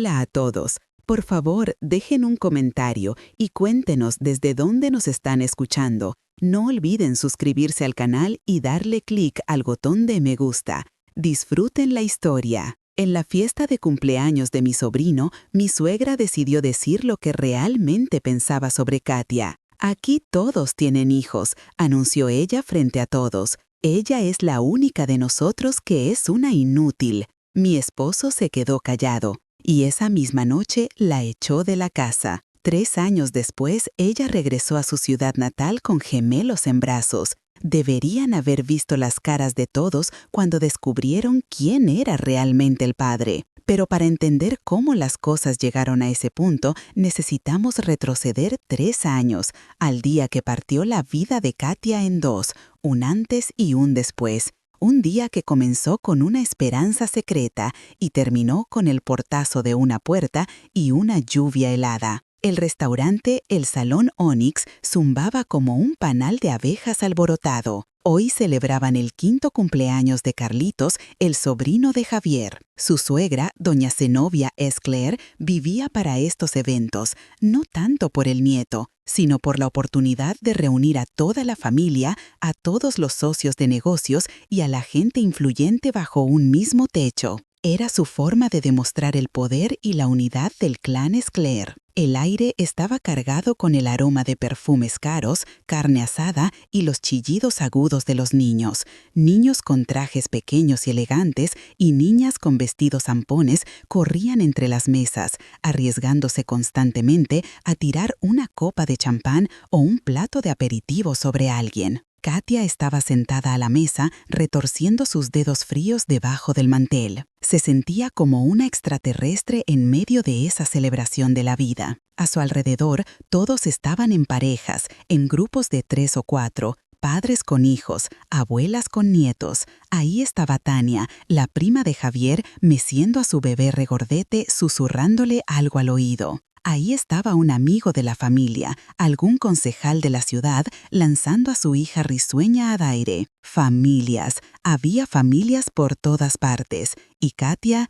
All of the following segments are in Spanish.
Hola a todos. Por favor, dejen un comentario y cuéntenos desde dónde nos están escuchando. No olviden suscribirse al canal y darle clic al botón de me gusta. Disfruten la historia. En la fiesta de cumpleaños de mi sobrino, mi suegra decidió decir lo que realmente pensaba sobre Katia. Aquí todos tienen hijos, anunció ella frente a todos. Ella es la única de nosotros que es una inútil. Mi esposo se quedó callado. Y esa misma noche la echó de la casa. 3 años después, ella regresó a su ciudad natal con gemelos en brazos. Deberían haber visto las caras de todos cuando descubrieron quién era realmente el padre. Pero para entender cómo las cosas llegaron a ese punto, necesitamos retroceder 3 años, al día que partió la vida de Katia en dos, un antes y un después. Un día que comenzó con una esperanza secreta y terminó con el portazo de una puerta y una lluvia helada. El restaurante El Salón Onyx zumbaba como un panal de abejas alborotado. Hoy celebraban el 5º cumpleaños de Carlitos, el sobrino de Javier. Su suegra, doña Zenobia Escler, vivía para estos eventos, no tanto por el nieto, sino por la oportunidad de reunir a toda la familia, a todos los socios de negocios y a la gente influyente bajo un mismo techo. Era su forma de demostrar el poder y la unidad del clan Escler. El aire estaba cargado con el aroma de perfumes caros, carne asada y los chillidos agudos de los niños. Niños con trajes pequeños y elegantes y niñas con vestidos zampones corrían entre las mesas, arriesgándose constantemente a tirar una copa de champán o un plato de aperitivo sobre alguien. Katia estaba sentada a la mesa, retorciendo sus dedos fríos debajo del mantel. Se sentía como una extraterrestre en medio de esa celebración de la vida. A su alrededor, todos estaban en parejas, en grupos de 3 o 4, padres con hijos, abuelas con nietos. Ahí estaba Tania, la prima de Javier, meciendo a su bebé regordete, susurrándole algo al oído. Ahí estaba un amigo de la familia, algún concejal de la ciudad, lanzando a su hija risueña al aire. Familias, había familias por todas partes. Y Katia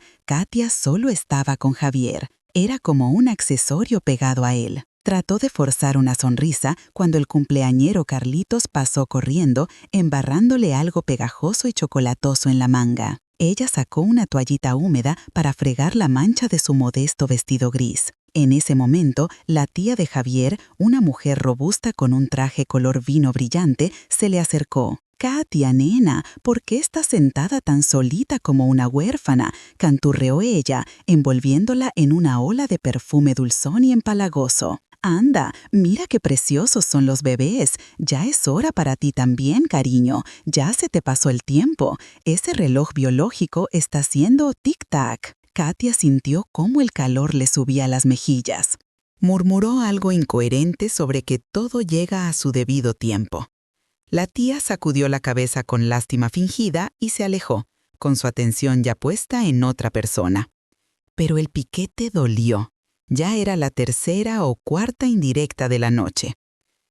solo estaba con Javier. Era como un accesorio pegado a él. Trató de forzar una sonrisa cuando el cumpleañero Carlitos pasó corriendo, embarrándole algo pegajoso y chocolatoso en la manga. Ella sacó una toallita húmeda para fregar la mancha de su modesto vestido gris. En ese momento, la tía de Javier, una mujer robusta con un traje color vino brillante, se le acercó. «Katia, nena, ¿por qué estás sentada tan solita como una huérfana?», canturreó ella, envolviéndola en una ola de perfume dulzón y empalagoso. «Anda, mira qué preciosos son los bebés. Ya es hora para ti también, cariño. Ya se te pasó el tiempo. Ese reloj biológico está haciendo tic-tac». Katia sintió cómo el calor le subía a las mejillas. Murmuró algo incoherente sobre que todo llega a su debido tiempo. La tía sacudió la cabeza con lástima fingida y se alejó, con su atención ya puesta en otra persona. Pero el piquete dolió. Ya era la 3ª o 4ª indirecta de la noche.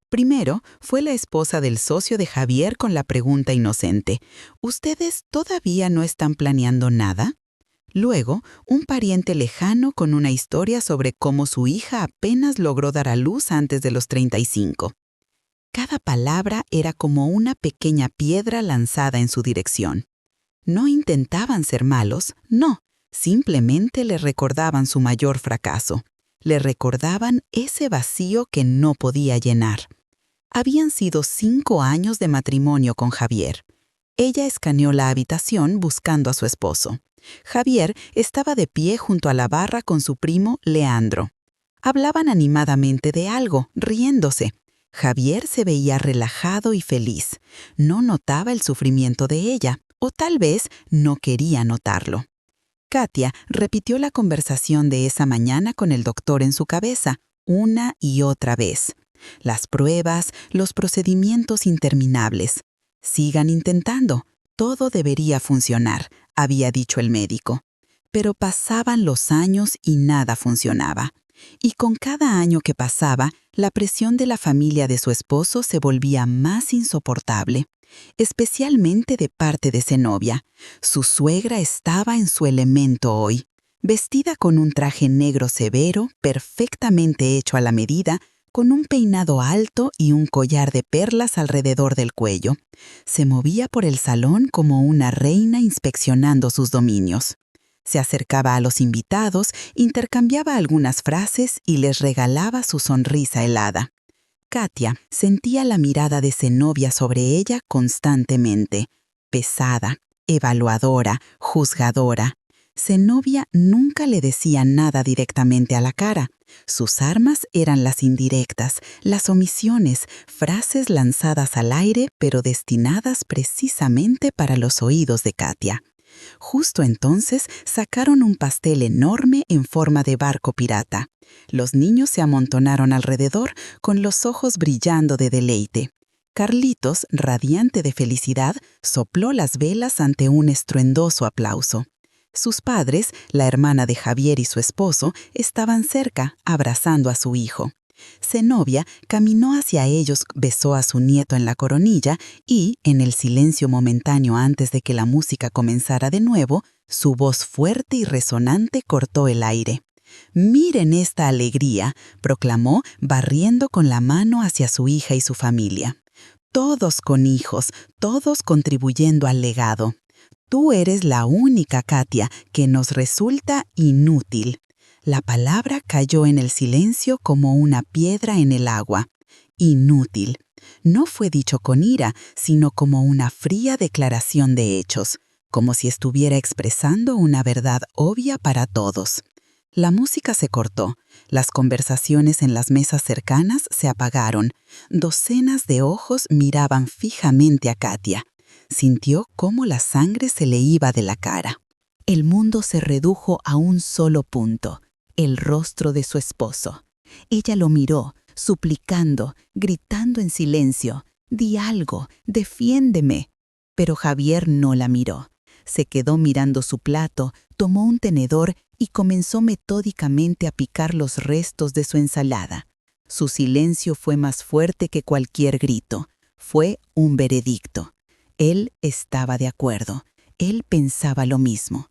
Primero fue la esposa del socio de Javier con la pregunta inocente: ¿ustedes todavía no están planeando nada? Luego, un pariente lejano con una historia sobre cómo su hija apenas logró dar a luz antes de los 35. Cada palabra era como una pequeña piedra lanzada en su dirección. No intentaban ser malos, no, simplemente le recordaban su mayor fracaso. Le recordaban ese vacío que no podía llenar. Habían sido 5 años de matrimonio con Javier. Ella escaneó la habitación buscando a su esposo. Javier estaba de pie junto a la barra con su primo Leandro. Hablaban animadamente de algo, riéndose. Javier se veía relajado y feliz. No notaba el sufrimiento de ella, o tal vez no quería notarlo. Katia repitió la conversación de esa mañana con el doctor en su cabeza, una y otra vez. Las pruebas, los procedimientos interminables. Sigan intentando. Todo debería funcionar, había dicho el médico. Pero pasaban los años y nada funcionaba. Y con cada año que pasaba, la presión de la familia de su esposo se volvía más insoportable, especialmente de parte de Zenobia. Su suegra estaba en su elemento hoy. Vestida con un traje negro severo, perfectamente hecho a la medida, con un peinado alto y un collar de perlas alrededor del cuello. Se movía por el salón como una reina inspeccionando sus dominios. Se acercaba a los invitados, intercambiaba algunas frases y les regalaba su sonrisa helada. Katia sentía la mirada de Zenobia sobre ella constantemente, pesada, evaluadora, juzgadora. Zenobia nunca le decía nada directamente a la cara. Sus armas eran las indirectas, las omisiones, frases lanzadas al aire pero destinadas precisamente para los oídos de Katia. Justo entonces sacaron un pastel enorme en forma de barco pirata. Los niños se amontonaron alrededor con los ojos brillando de deleite. Carlitos, radiante de felicidad, sopló las velas ante un estruendoso aplauso. Sus padres, la hermana de Javier y su esposo, estaban cerca, abrazando a su hijo. Zenobia caminó hacia ellos, besó a su nieto en la coronilla y, en el silencio momentáneo antes de que la música comenzara de nuevo, su voz fuerte y resonante cortó el aire. «Miren esta alegría», proclamó, barriendo con la mano hacia su hija y su familia. «Todos con hijos, todos contribuyendo al legado. Tú eres la única, Katia, que nos resulta inútil». La palabra cayó en el silencio como una piedra en el agua. Inútil. No fue dicho con ira, sino como una fría declaración de hechos, como si estuviera expresando una verdad obvia para todos. La música se cortó, las conversaciones en las mesas cercanas se apagaron, docenas de ojos miraban fijamente a Katia. Sintió cómo la sangre se le iba de la cara. El mundo se redujo a un solo punto, el rostro de su esposo. Ella lo miró, suplicando, gritando en silencio, «Di algo, defiéndeme». Pero Javier no la miró. Se quedó mirando su plato, tomó un tenedor y comenzó metódicamente a picar los restos de su ensalada. Su silencio fue más fuerte que cualquier grito. Fue un veredicto. Él estaba de acuerdo. Él pensaba lo mismo.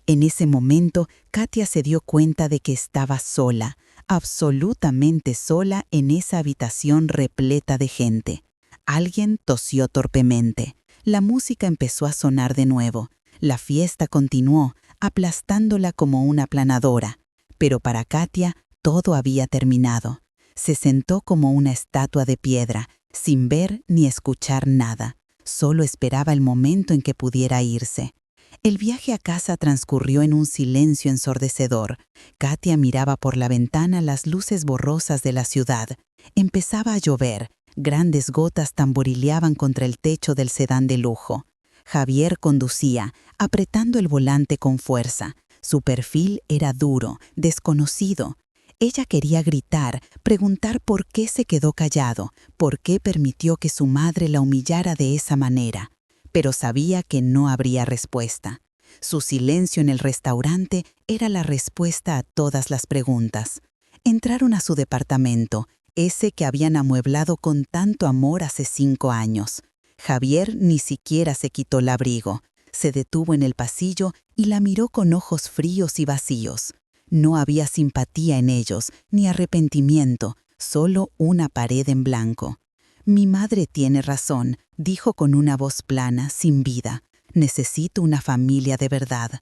En ese momento, Katia se dio cuenta de que estaba sola, absolutamente sola en esa habitación repleta de gente. Alguien tosió torpemente. La música empezó a sonar de nuevo. La fiesta continuó, aplastándola como una aplanadora. Pero para Katia, todo había terminado. Se sentó como una estatua de piedra, sin ver ni escuchar nada. Solo esperaba el momento en que pudiera irse. El viaje a casa transcurrió en un silencio ensordecedor. Katia miraba por la ventana las luces borrosas de la ciudad. Empezaba a llover. Grandes gotas tamborileaban contra el techo del sedán de lujo. Javier conducía, apretando el volante con fuerza. Su perfil era duro, desconocido. Ella quería gritar, preguntar por qué se quedó callado, por qué permitió que su madre la humillara de esa manera. Pero sabía que no habría respuesta. Su silencio en el restaurante era la respuesta a todas las preguntas. Entraron a su departamento, ese que habían amueblado con tanto amor hace 5 años. Javier ni siquiera se quitó el abrigo. Se detuvo en el pasillo y la miró con ojos fríos y vacíos. No había simpatía en ellos, ni arrepentimiento, solo una pared en blanco. «Mi madre tiene razón», dijo con una voz plana, sin vida. «Necesito una familia de verdad».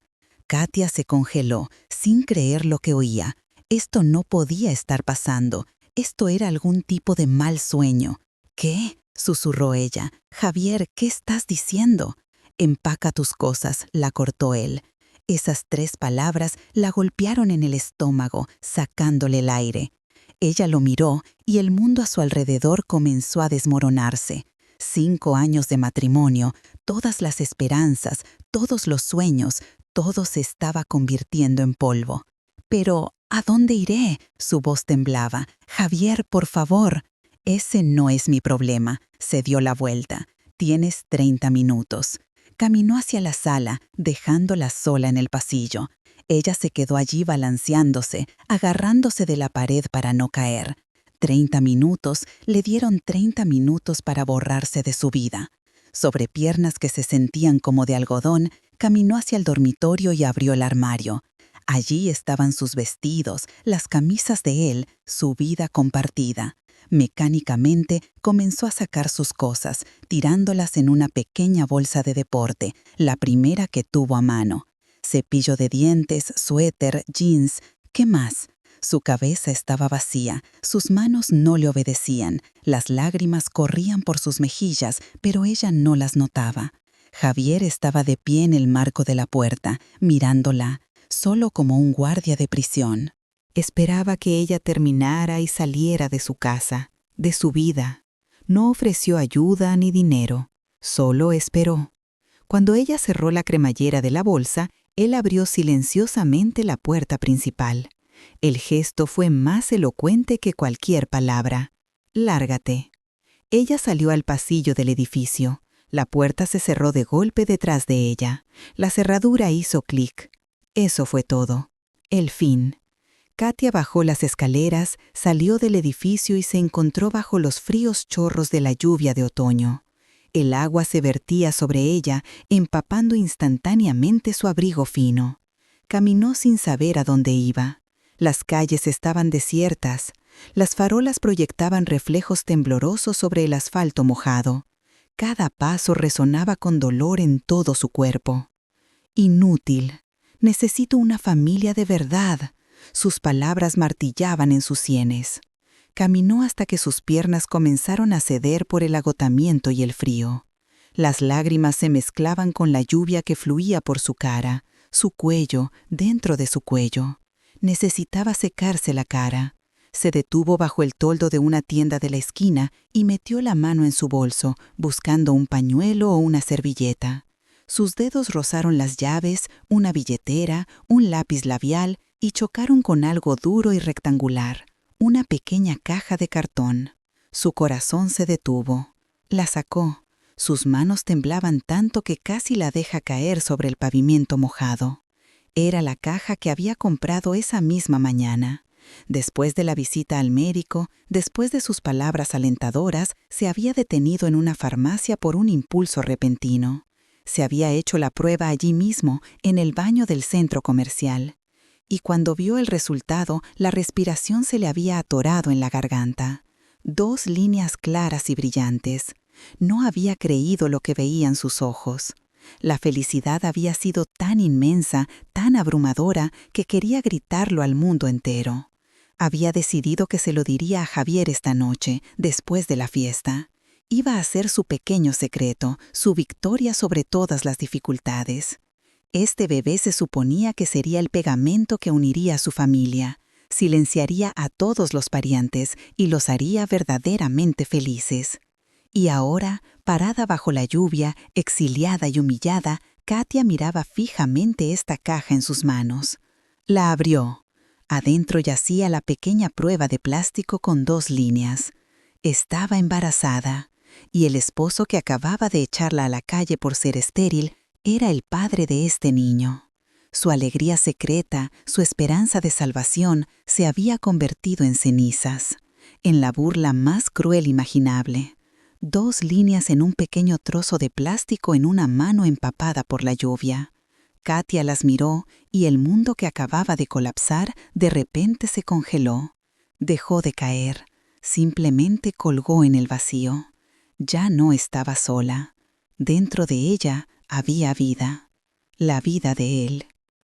Katia se congeló, sin creer lo que oía. Esto no podía estar pasando. Esto era algún tipo de mal sueño. «¿Qué?», susurró ella. «Javier, ¿qué estás diciendo?» «Empaca tus cosas», la cortó él. Esas 3 palabras la golpearon en el estómago, sacándole el aire. Ella lo miró y el mundo a su alrededor comenzó a desmoronarse. 5 años de matrimonio, todas las esperanzas, todos los sueños, todo se estaba convirtiendo en polvo. «Pero, ¿a dónde iré?», su voz temblaba. «Javier, por favor». «Ese no es mi problema», se dio la vuelta. «Tienes 30 minutos». Caminó hacia la sala, dejándola sola en el pasillo. Ella se quedó allí balanceándose, agarrándose de la pared para no caer. 30 minutos le dieron 30 minutos para borrarse de su vida. Sobre piernas que se sentían como de algodón, caminó hacia el dormitorio y abrió el armario. Allí estaban sus vestidos, las camisas de él, su vida compartida. Mecánicamente comenzó a sacar sus cosas, tirándolas en una pequeña bolsa de deporte, la primera que tuvo a mano. Cepillo de dientes, suéter, jeans, ¿qué más? Su cabeza estaba vacía, sus manos no le obedecían, las lágrimas corrían por sus mejillas, pero ella no las notaba. Javier estaba de pie en el marco de la puerta, mirándola, solo como un guardia de prisión. Esperaba que ella terminara y saliera de su casa, de su vida. No ofreció ayuda ni dinero, solo esperó. Cuando ella cerró la cremallera de la bolsa, él abrió silenciosamente la puerta principal. El gesto fue más elocuente que cualquier palabra. «Lárgate». Ella salió al pasillo del edificio. La puerta se cerró de golpe detrás de ella. La cerradura hizo clic. Eso fue todo. El fin. Katia bajó las escaleras, salió del edificio y se encontró bajo los fríos chorros de la lluvia de otoño. El agua se vertía sobre ella, empapando instantáneamente su abrigo fino. Caminó sin saber a dónde iba. Las calles estaban desiertas. Las farolas proyectaban reflejos temblorosos sobre el asfalto mojado. Cada paso resonaba con dolor en todo su cuerpo. Inútil. Necesito una familia de verdad. Sus palabras martillaban en sus sienes. Caminó hasta que sus piernas comenzaron a ceder por el agotamiento y el frío. Las lágrimas se mezclaban con la lluvia que fluía por su cara, su cuello, dentro de su cuello. Necesitaba secarse la cara. Se detuvo bajo el toldo de una tienda de la esquina y metió la mano en su bolso, buscando un pañuelo o una servilleta. Sus dedos rozaron las llaves, una billetera, un lápiz labial y chocaron con algo duro y rectangular, una pequeña caja de cartón. Su corazón se detuvo. La sacó. Sus manos temblaban tanto que casi la deja caer sobre el pavimento mojado. Era la caja que había comprado esa misma mañana. Después de la visita al médico, después de sus palabras alentadoras, se había detenido en una farmacia por un impulso repentino. Se había hecho la prueba allí mismo, en el baño del centro comercial. Y cuando vio el resultado, la respiración se le había atorado en la garganta. 2 líneas claras y brillantes. No había creído lo que veían sus ojos. La felicidad había sido tan inmensa, tan abrumadora, que quería gritarlo al mundo entero. Había decidido que se lo diría a Javier esta noche, después de la fiesta. Iba a ser su pequeño secreto, su victoria sobre todas las dificultades. Este bebé se suponía que sería el pegamento que uniría a su familia, silenciaría a todos los parientes y los haría verdaderamente felices. Y ahora, parada bajo la lluvia, exiliada y humillada, Katia miraba fijamente esta caja en sus manos. La abrió. Adentro yacía la pequeña prueba de plástico con 2 líneas. Estaba embarazada, y el esposo que acababa de echarla a la calle por ser estéril era el padre de este niño. Su alegría secreta, su esperanza de salvación, se había convertido en cenizas, en la burla más cruel imaginable. 2 líneas en un pequeño trozo de plástico en una mano empapada por la lluvia. Katia las miró y el mundo que acababa de colapsar de repente se congeló. Dejó de caer, simplemente colgó en el vacío. Ya no estaba sola. Dentro de ella había vida, la vida de él.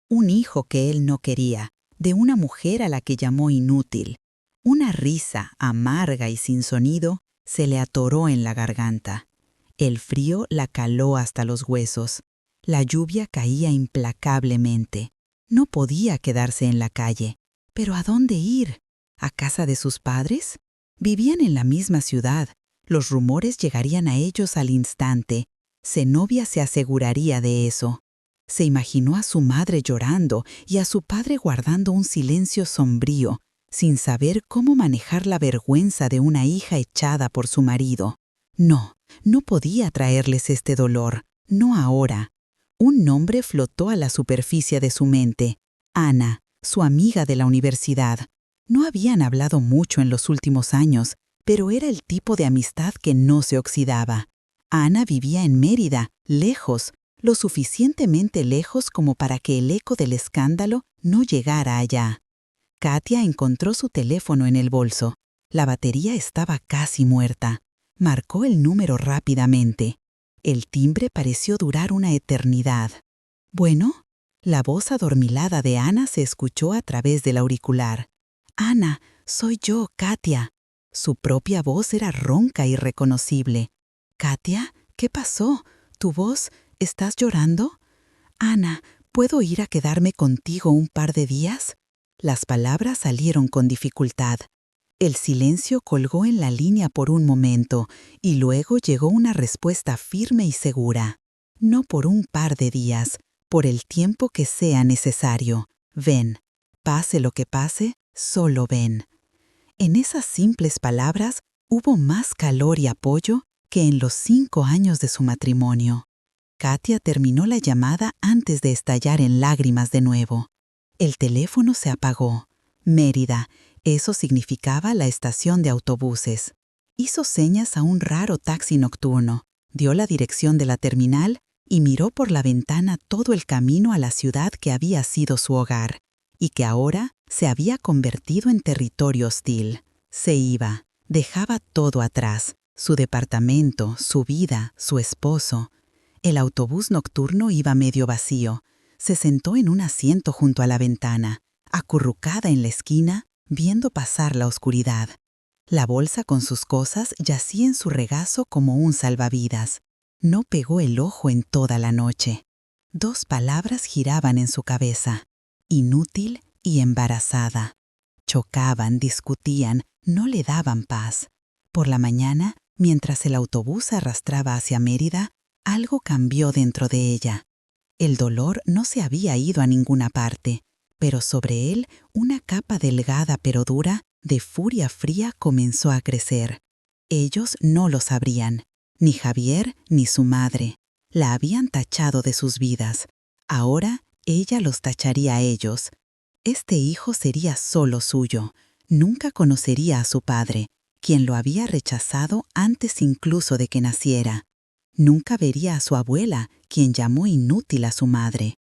Un hijo que él no quería, de una mujer a la que llamó inútil. Una risa amarga y sin sonido se le atoró en la garganta. El frío la caló hasta los huesos. La lluvia caía implacablemente. No podía quedarse en la calle. ¿Pero a dónde ir? ¿A casa de sus padres? Vivían en la misma ciudad. Los rumores llegarían a ellos al instante. Zenobia se aseguraría de eso. Se imaginó a su madre llorando y a su padre guardando un silencio sombrío, sin saber cómo manejar la vergüenza de una hija echada por su marido. No, no podía traerles este dolor, no ahora. Un nombre flotó a la superficie de su mente. Ana, su amiga de la universidad. No habían hablado mucho en los últimos años, pero era el tipo de amistad que no se oxidaba. Ana vivía en Mérida, lejos, lo suficientemente lejos como para que el eco del escándalo no llegara allá. Katia encontró su teléfono en el bolso. La batería estaba casi muerta. Marcó el número rápidamente. El timbre pareció durar una eternidad. «Bueno», la voz adormilada de Ana se escuchó a través del auricular. «Ana, soy yo, Katia». Su propia voz era ronca y reconocible. «¿Katia? ¿Qué pasó? ¿Tu voz? ¿Estás llorando?» «Ana, ¿puedo ir a quedarme contigo un par de días?» Las palabras salieron con dificultad. El silencio colgó en la línea por un momento y luego llegó una respuesta firme y segura. «No por un par de días, por el tiempo que sea necesario. Ven. Pase lo que pase, solo ven». En esas simples palabras hubo más calor y apoyo que en los 5 años de su matrimonio. Katia terminó la llamada antes de estallar en lágrimas de nuevo. El teléfono se apagó. Mérida, eso significaba la estación de autobuses. Hizo señas a un raro taxi nocturno, dio la dirección de la terminal y miró por la ventana todo el camino a la ciudad que había sido su hogar y que ahora se había convertido en territorio hostil. Se iba, dejaba todo atrás, su departamento, su vida, su esposo. El autobús nocturno iba medio vacío. Se sentó en un asiento junto a la ventana, acurrucada en la esquina, viendo pasar la oscuridad. La bolsa con sus cosas yacía en su regazo como un salvavidas. No pegó el ojo en toda la noche. 2 palabras giraban en su cabeza: inútil y embarazada. Chocaban, discutían, no le daban paz. Por la mañana, mientras el autobús arrastraba hacia Mérida, algo cambió dentro de ella. El dolor no se había ido a ninguna parte, pero sobre él una capa delgada pero dura de furia fría comenzó a crecer. Ellos no lo sabrían, ni Javier ni su madre. La habían tachado de sus vidas. Ahora ella los tacharía a ellos. Este hijo sería solo suyo. Nunca conocería a su padre, quien lo había rechazado antes incluso de que naciera. Nunca vería a su abuela, quien llamó inútil a su madre.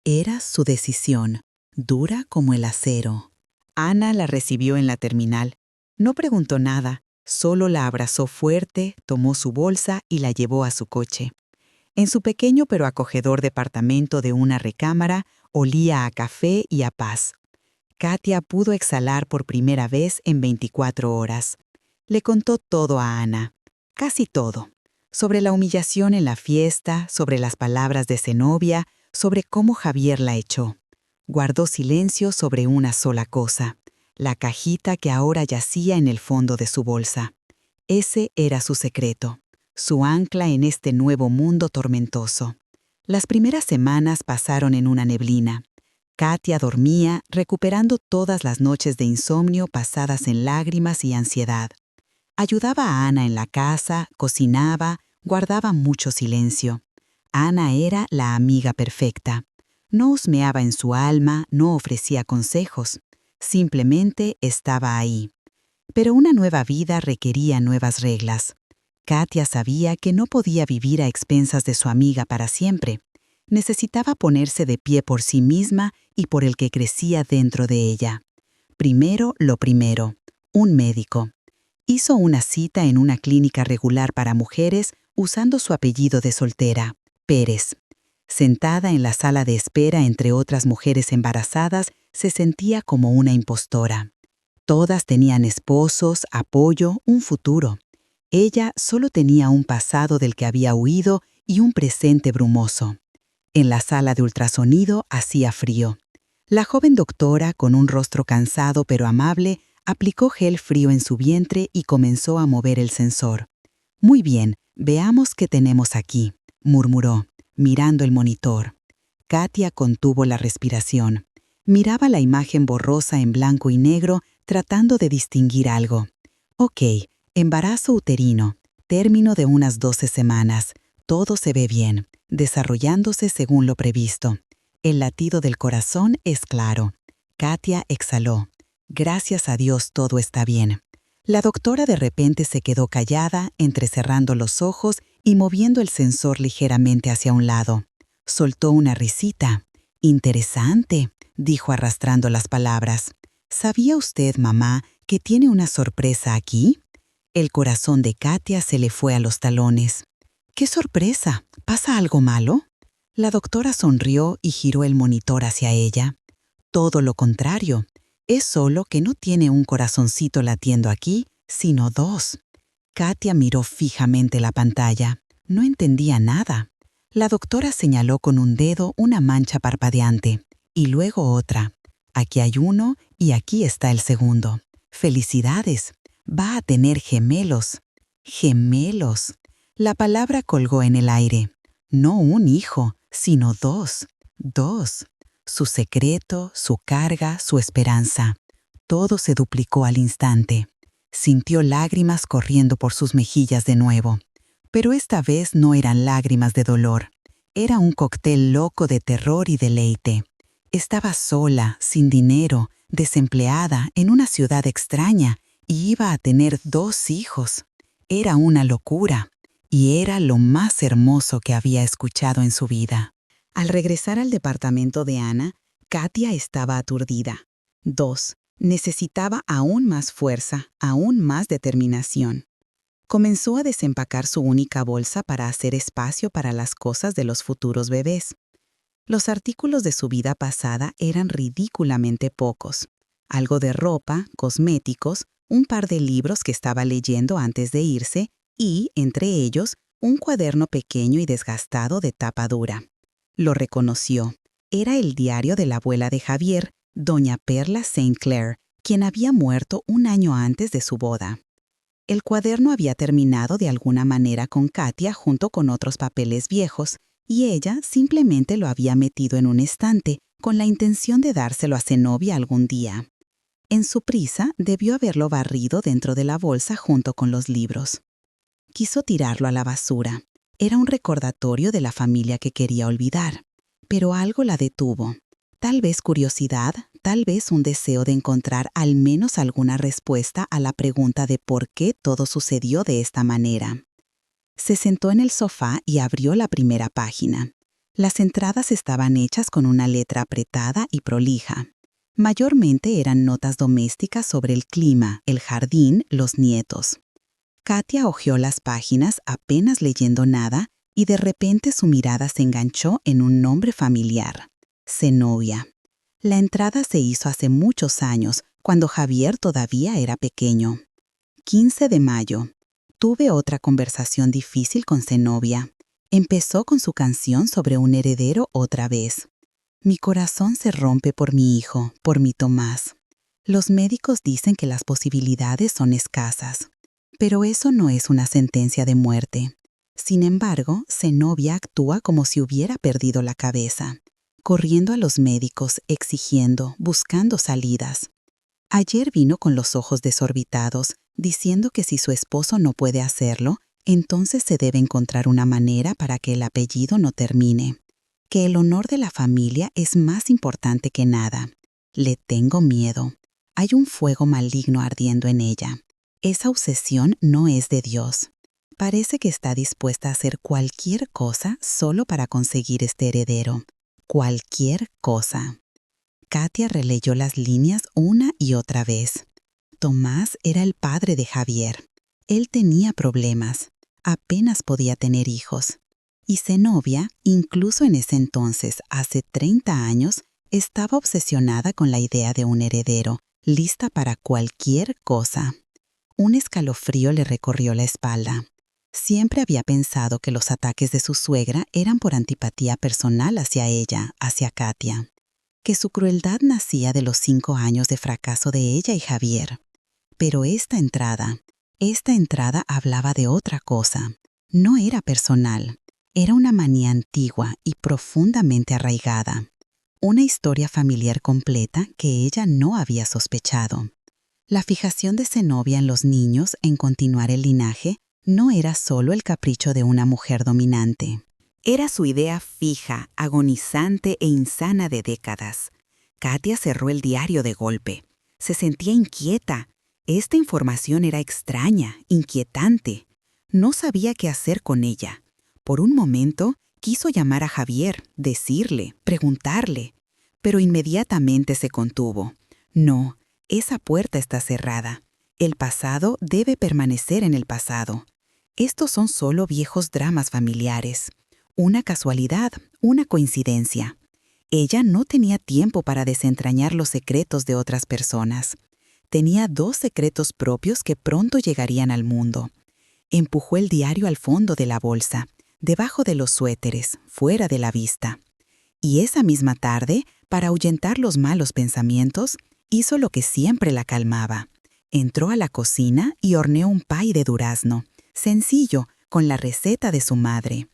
Era su decisión, dura como el acero. Ana la recibió en la terminal. No preguntó nada, solo la abrazó fuerte, tomó su bolsa y la llevó a su coche. En su pequeño pero acogedor departamento de una recámara, olía a café y a paz. Katia pudo exhalar por primera vez en 24 horas. Le contó todo a Ana, casi todo. Sobre la humillación en la fiesta, sobre las palabras de Zenobia, sobre cómo Javier la echó. Guardó silencio sobre una sola cosa, la cajita que ahora yacía en el fondo de su bolsa. Ese era su secreto, su ancla en este nuevo mundo tormentoso. Las primeras semanas pasaron en una neblina. Katia dormía, recuperando todas las noches de insomnio pasadas en lágrimas y ansiedad. Ayudaba a Ana en la casa, cocinaba, guardaba mucho silencio. Ana era la amiga perfecta. No husmeaba en su alma, no ofrecía consejos. Simplemente estaba ahí. Pero una nueva vida requería nuevas reglas. Katia sabía que no podía vivir a expensas de su amiga para siempre. Necesitaba ponerse de pie por sí misma y por el que crecía dentro de ella. Primero lo primero, un médico. Hizo una cita en una clínica regular para mujeres usando su apellido de soltera, Pérez. Sentada en la sala de espera entre otras mujeres embarazadas, se sentía como una impostora. Todas tenían esposos, apoyo, un futuro. Ella solo tenía un pasado del que había huido y un presente brumoso. En la sala de ultrasonido hacía frío. La joven doctora, con un rostro cansado pero amable, aplicó gel frío en su vientre y comenzó a mover el sensor. «Muy bien, veamos qué tenemos aquí», murmuró, mirando el monitor. Katia contuvo la respiración. Miraba la imagen borrosa en blanco y negro, tratando de distinguir algo. «Ok, embarazo uterino, término de unas 12 semanas. Todo se ve bien, desarrollándose según lo previsto. El latido del corazón es claro». Katia exhaló. «Gracias a Dios todo está bien». La doctora de repente se quedó callada, entrecerrando los ojos y moviendo el sensor ligeramente hacia un lado. Soltó una risita. Interesante, dijo arrastrando las palabras. ¿Sabía usted, mamá, que tiene una sorpresa aquí? El corazón de Katia se le fue a los talones. ¡Qué sorpresa! ¿Pasa algo malo? La doctora sonrió y giró el monitor hacia ella. Todo lo contrario. Es solo que no tiene un corazoncito latiendo aquí, sino dos. Katia miró fijamente la pantalla. No entendía nada. La doctora señaló con un dedo una mancha parpadeante, y luego otra. Aquí hay uno y aquí está el segundo. ¡Felicidades! Va a tener gemelos. ¡Gemelos! La palabra colgó en el aire. No un hijo, sino dos. Dos. Su secreto, su carga, su esperanza. Todo se duplicó al instante. Sintió lágrimas corriendo por sus mejillas de nuevo. Pero esta vez no eran lágrimas de dolor. Era un cóctel loco de terror y deleite. Estaba sola, sin dinero, desempleada, en una ciudad extraña, y iba a tener 2 hijos. Era una locura, y era lo más hermoso que había escuchado en su vida. Al regresar al departamento de Ana, Katia estaba aturdida. 2. Necesitaba aún más fuerza, aún más determinación. Comenzó a desempacar su única bolsa para hacer espacio para las cosas de los futuros bebés. Los artículos de su vida pasada eran ridículamente pocos. Algo de ropa, cosméticos, un par de libros que estaba leyendo antes de irse y, entre ellos, un cuaderno pequeño y desgastado de tapa dura. Lo reconoció. Era el diario de la abuela de Javier, doña Perla St. Clair, quien había muerto un año antes de su boda. El cuaderno había terminado de alguna manera con Katia junto con otros papeles viejos, y ella simplemente lo había metido en un estante con la intención de dárselo a Zenobia algún día. En su prisa, debió haberlo barrido dentro de la bolsa junto con los libros. Quiso tirarlo a la basura. Era un recordatorio de la familia que quería olvidar. Pero algo la detuvo. Tal vez curiosidad, tal vez un deseo de encontrar al menos alguna respuesta a la pregunta de por qué todo sucedió de esta manera. Se sentó en el sofá y abrió la primera página. Las entradas estaban hechas con una letra apretada y prolija. Mayormente eran notas domésticas sobre el clima, el jardín, los nietos. Katia hojeó las páginas apenas leyendo nada y de repente su mirada se enganchó en un nombre familiar. Zenobia. La entrada se hizo hace muchos años, cuando Javier todavía era pequeño. 15 de mayo. Tuve otra conversación difícil con Zenobia. Empezó con su canción sobre un heredero otra vez. Mi corazón se rompe por mi hijo, por mi Tomás. Los médicos dicen que las posibilidades son escasas. Pero eso no es una sentencia de muerte. Sin embargo, Zenobia actúa como si hubiera perdido la cabeza, corriendo a los médicos, exigiendo, buscando salidas. Ayer vino con los ojos desorbitados, diciendo que si su esposo no puede hacerlo, entonces se debe encontrar una manera para que el apellido no termine, que el honor de la familia es más importante que nada. Le tengo miedo. Hay un fuego maligno ardiendo en ella. Esa obsesión no es de Dios. Parece que está dispuesta a hacer cualquier cosa solo para conseguir este heredero. Cualquier cosa. Katia releyó las líneas una y otra vez. Tomás era el padre de Javier. Él tenía problemas. Apenas podía tener hijos. Y Zenobia, incluso en ese entonces, hace 30 años, estaba obsesionada con la idea de un heredero, lista para cualquier cosa. Un escalofrío le recorrió la espalda. Siempre había pensado que los ataques de su suegra eran por antipatía personal hacia ella, hacia Katia. Que su crueldad nacía de los 5 años de fracaso de ella y Javier. Pero esta entrada hablaba de otra cosa. No era personal. Era una manía antigua y profundamente arraigada. Una historia familiar completa que ella no había sospechado. La fijación de Zenobia en los niños en continuar el linaje no era solo el capricho de una mujer dominante. Era su idea fija, agonizante e insana de décadas. Katia cerró el diario de golpe. Se sentía inquieta. Esta información era extraña, inquietante. No sabía qué hacer con ella. Por un momento, Quiso llamar a Javier, decirle, preguntarle, pero inmediatamente se contuvo. No, esa puerta está cerrada. El pasado debe permanecer en el pasado. Estos son solo viejos dramas familiares. Una casualidad, una coincidencia. Ella no tenía tiempo para desentrañar los secretos de otras personas. Tenía 2 secretos propios que pronto llegarían al mundo. Empujó el diario al fondo de la bolsa, debajo de los suéteres, fuera de la vista. Y esa misma tarde, para ahuyentar los malos pensamientos, hizo lo que siempre la calmaba. Entró a la cocina y horneó un pay de durazno, sencillo, con la receta de su madre.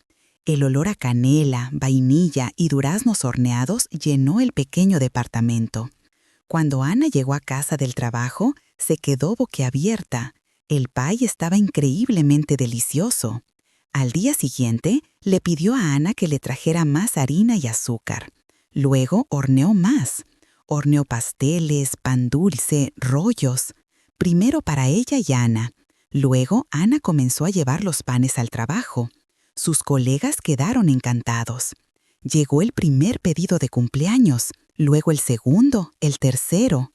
El olor a canela, vainilla y duraznos horneados llenó el pequeño departamento. Cuando Ana llegó a casa del trabajo, se quedó boquiabierta. El pay estaba increíblemente delicioso. Al día siguiente, le pidió a Ana que le trajera más harina y azúcar. Luego horneó más. Horneó pasteles, pan dulce, rollos. Primero para ella y Ana. Luego, Ana comenzó a llevar los panes al trabajo. Sus colegas quedaron encantados. Llegó el primer pedido de cumpleaños, luego el segundo, el tercero.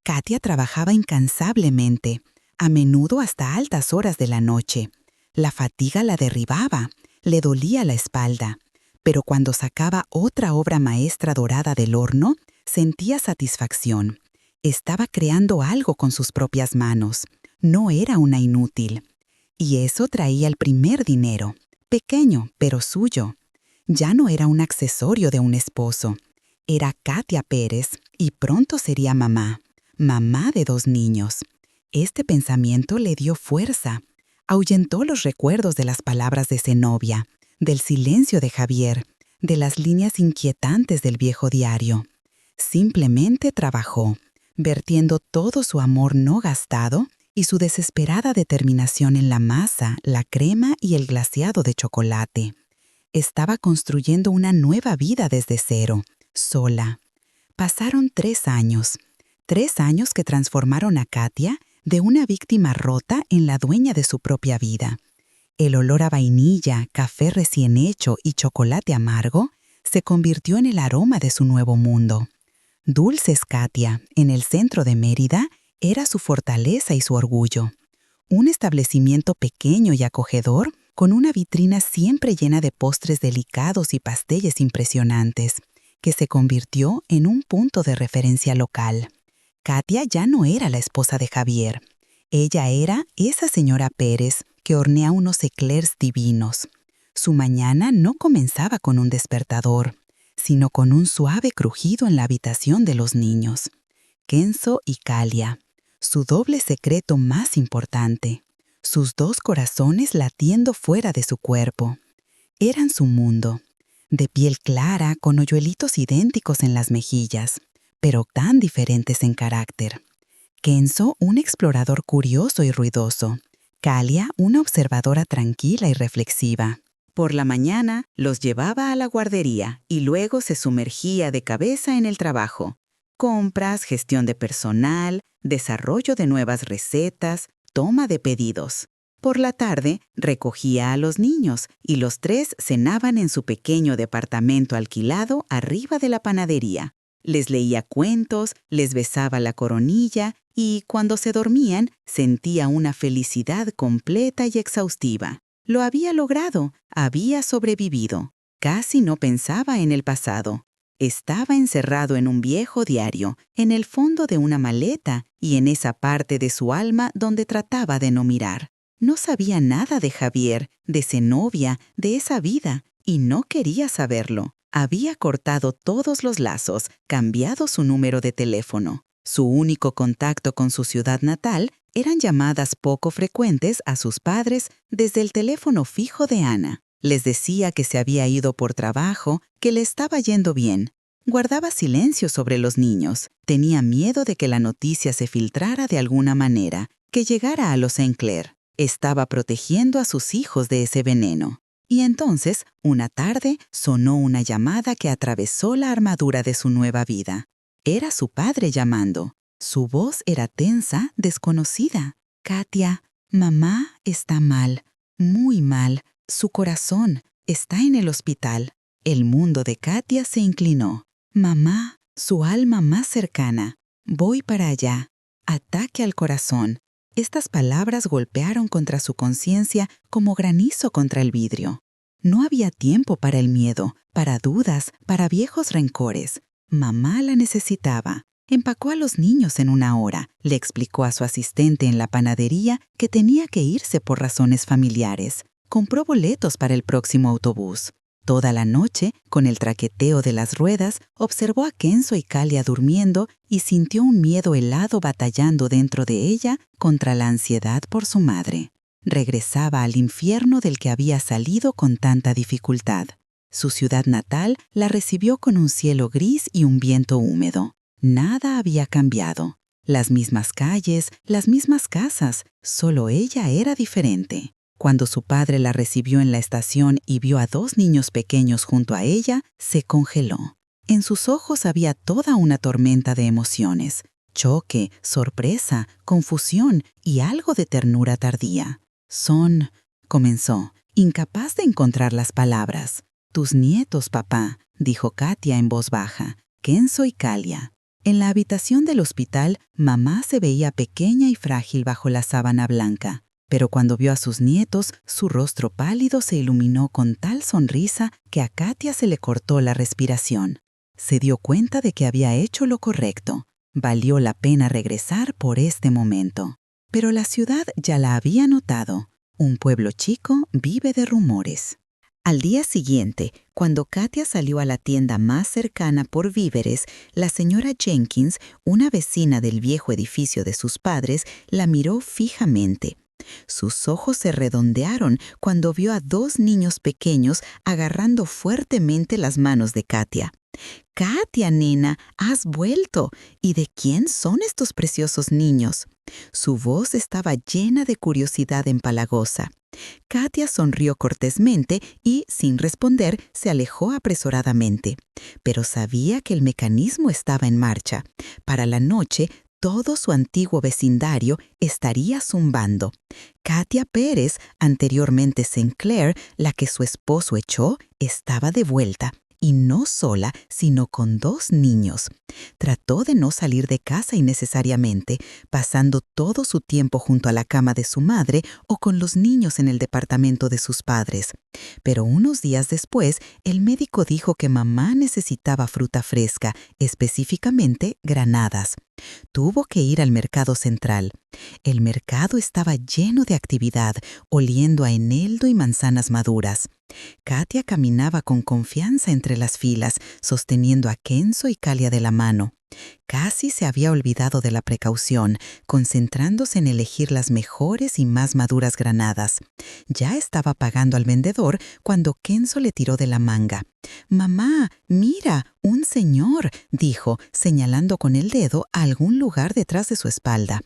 Katia trabajaba incansablemente, a menudo hasta altas horas de la noche. La fatiga la derribaba, le dolía la espalda, pero cuando sacaba otra obra maestra dorada del horno, sentía satisfacción. Estaba creando algo con sus propias manos. No era una inútil. Y eso traía el primer dinero, pequeño, pero suyo. Ya no era un accesorio de un esposo. Era Katia Pérez y pronto sería mamá de 2 niños. Este pensamiento le dio fuerza. Ahuyentó los recuerdos de las palabras de Zenobia, del silencio de Javier, de las líneas inquietantes del viejo diario. Simplemente trabajó, vertiendo todo su amor no gastado y su desesperada determinación en la masa, la crema y el glaseado de chocolate. Estaba construyendo una nueva vida desde cero, sola. Pasaron 3 años. 3 años que transformaron a Katia de una víctima rota en la dueña de su propia vida. El olor a vainilla, café recién hecho y chocolate amargo se convirtió en el aroma de su nuevo mundo. Dulces Katia, en el centro de Mérida, era su fortaleza y su orgullo. Un establecimiento pequeño y acogedor, con una vitrina siempre llena de postres delicados y pasteles impresionantes, que se convirtió en un punto de referencia local. Katia ya no era la esposa de Javier. Ella era esa señora Pérez que hornea unos eclairs divinos. Su mañana no comenzaba con un despertador, sino con un suave crujido en la habitación de los niños. Kenzo y Kalia, su doble secreto más importante, sus 2 corazones latiendo fuera de su cuerpo. Eran su mundo, de piel clara con hoyuelitos idénticos en las mejillas, pero tan diferentes en carácter. Kenzo, un explorador curioso y ruidoso. Kalia, una observadora tranquila y reflexiva. Por la mañana los llevaba a la guardería y luego se sumergía de cabeza en el trabajo. Compras, gestión de personal, desarrollo de nuevas recetas, toma de pedidos. Por la tarde recogía a los niños y los 3 cenaban en su pequeño departamento alquilado arriba de la panadería. Les leía cuentos, les besaba la coronilla y, cuando se dormían, sentía una felicidad completa y exhaustiva. Lo había logrado, había sobrevivido. Casi no pensaba en el pasado. Estaba encerrado en un viejo diario, en el fondo de una maleta y en esa parte de su alma donde trataba de no mirar. No sabía nada de Javier, de Zenobia, de esa vida, y no quería saberlo. Había cortado todos los lazos, cambiado su número de teléfono. Su único contacto con su ciudad natal eran llamadas poco frecuentes a sus padres desde el teléfono fijo de Ana. Les decía que se había ido por trabajo, que le estaba yendo bien. Guardaba silencio sobre los niños. Tenía miedo de que la noticia se filtrara de alguna manera, que llegara a los Sinclair. Estaba protegiendo a sus hijos de ese veneno. Y entonces, una tarde, sonó una llamada que atravesó la armadura de su nueva vida. Era su padre llamando. Su voz era tensa, desconocida. Katia, mamá está mal, muy mal. Su corazón, Está en el hospital. El mundo de Katia se inclinó. Mamá, su alma más cercana. Voy para allá. Ataque al corazón. Estas palabras golpearon contra su conciencia como granizo contra el vidrio. No había tiempo para el miedo, para dudas, para viejos rencores. Mamá la necesitaba. Empacó a los niños en 1 hora. Le explicó a su asistente en la panadería que tenía que irse por razones familiares. Compró boletos para el próximo autobús. Toda la noche, con el traqueteo de las ruedas, observó a Kenzo y Kalia durmiendo y sintió un miedo helado batallando dentro de ella contra la ansiedad por su madre. Regresaba al infierno del que había salido con tanta dificultad. Su ciudad natal la recibió con un cielo gris y un viento húmedo. Nada había cambiado. Las mismas calles, las mismas casas, solo ella era diferente. Cuando su padre la recibió en la estación y vio a 2 niños pequeños junto a ella, se congeló. En sus ojos había toda una tormenta de emociones: choque, sorpresa, confusión y algo de ternura tardía. Comenzó, incapaz de encontrar las palabras. «Tus nietos, papá», dijo Katia en voz baja, «Kenzo y Kalia». En la habitación del hospital, mamá se veía pequeña y frágil bajo la sábana blanca. Pero cuando vio a sus nietos, su rostro pálido se iluminó con tal sonrisa que a Katia se le cortó la respiración. Se dio cuenta de que había hecho lo correcto. Valió la pena regresar por este momento. Pero la ciudad ya la había notado. Un pueblo chico vive de rumores. Al día siguiente, cuando Katia salió a la tienda más cercana por víveres, la señora Jenkins, una vecina del viejo edificio de sus padres, la miró fijamente. Sus ojos se redondearon cuando vio a 2 niños pequeños agarrando fuertemente las manos de Katia. «Katia, nena, has vuelto. ¿Y de quién son estos preciosos niños?». Su voz estaba llena de curiosidad empalagosa. Katia sonrió cortésmente y, sin responder, se alejó apresuradamente. Pero sabía que el mecanismo estaba en marcha. Para la noche, todo su antiguo vecindario estaría zumbando. Katia Pérez, anteriormente Sinclair, la que su esposo echó, estaba de vuelta. Y no sola, sino con 2 niños. Trató de no salir de casa innecesariamente, pasando todo su tiempo junto a la cama de su madre o con los niños en el departamento de sus padres. Pero unos días después, el médico dijo que mamá necesitaba fruta fresca, específicamente granadas. Tuvo que ir al mercado central. El mercado estaba lleno de actividad, oliendo a eneldo y manzanas maduras. Katia caminaba con confianza entre las filas, sosteniendo a Kenzo y Kalia de la mano. Casi se había olvidado de la precaución, concentrándose en elegir las mejores y más maduras granadas. Ya estaba pagando al vendedor cuando Kenzo le tiró de la manga. «Mamá, mira, un señor», dijo, señalando con el dedo a algún lugar detrás de su espalda.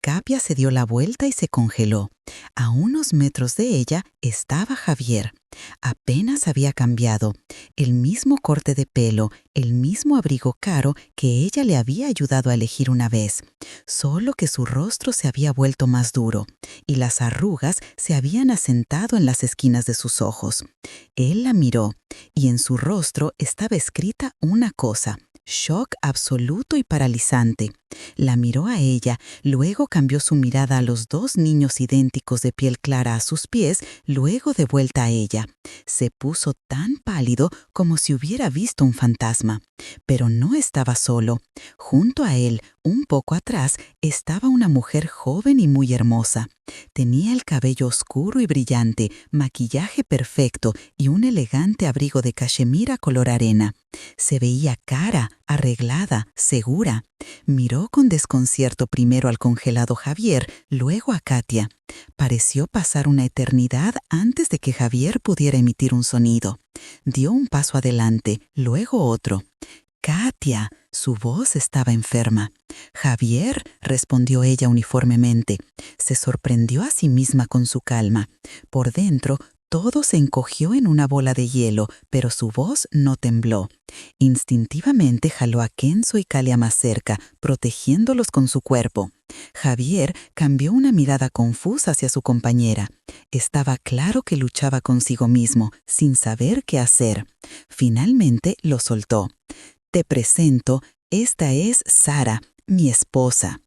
Katia se dio la vuelta y se congeló. A unos metros de ella estaba Javier. Apenas había cambiado. El mismo corte de pelo, el mismo abrigo caro que ella le había ayudado a elegir una vez. Solo que su rostro se había vuelto más duro y las arrugas se habían asentado en las esquinas de sus ojos. Él la miró y en su rostro estaba escrita una cosa: shock absoluto y paralizante. La miró a ella, luego cambió su mirada a los 2 niños idénticos de piel clara a sus pies, luego de vuelta a ella. Se puso tan pálido como si hubiera visto un fantasma. Pero no estaba solo. Junto a él, un poco atrás, estaba una mujer joven y muy hermosa. Tenía el cabello oscuro y brillante, maquillaje perfecto y un elegante abrigo de cachemira color arena. Se veía cara, arreglada, segura. Miró con desconcierto primero al congelado Javier, luego a Katia. Pareció pasar una eternidad antes de que Javier pudiera emitir un sonido. Dio un paso adelante, luego otro. «Katia», su voz estaba enferma. «Javier», respondió ella uniformemente. Se sorprendió a sí misma con su calma. Por dentro, todo se encogió en una bola de hielo, pero su voz no tembló. Instintivamente jaló a Kenzo y Kalia más cerca, protegiéndolos con su cuerpo. Javier cambió una mirada confusa hacia su compañera. Estaba claro que luchaba consigo mismo, sin saber qué hacer. Finalmente lo soltó. Te presento, esta es Sara, mi esposa.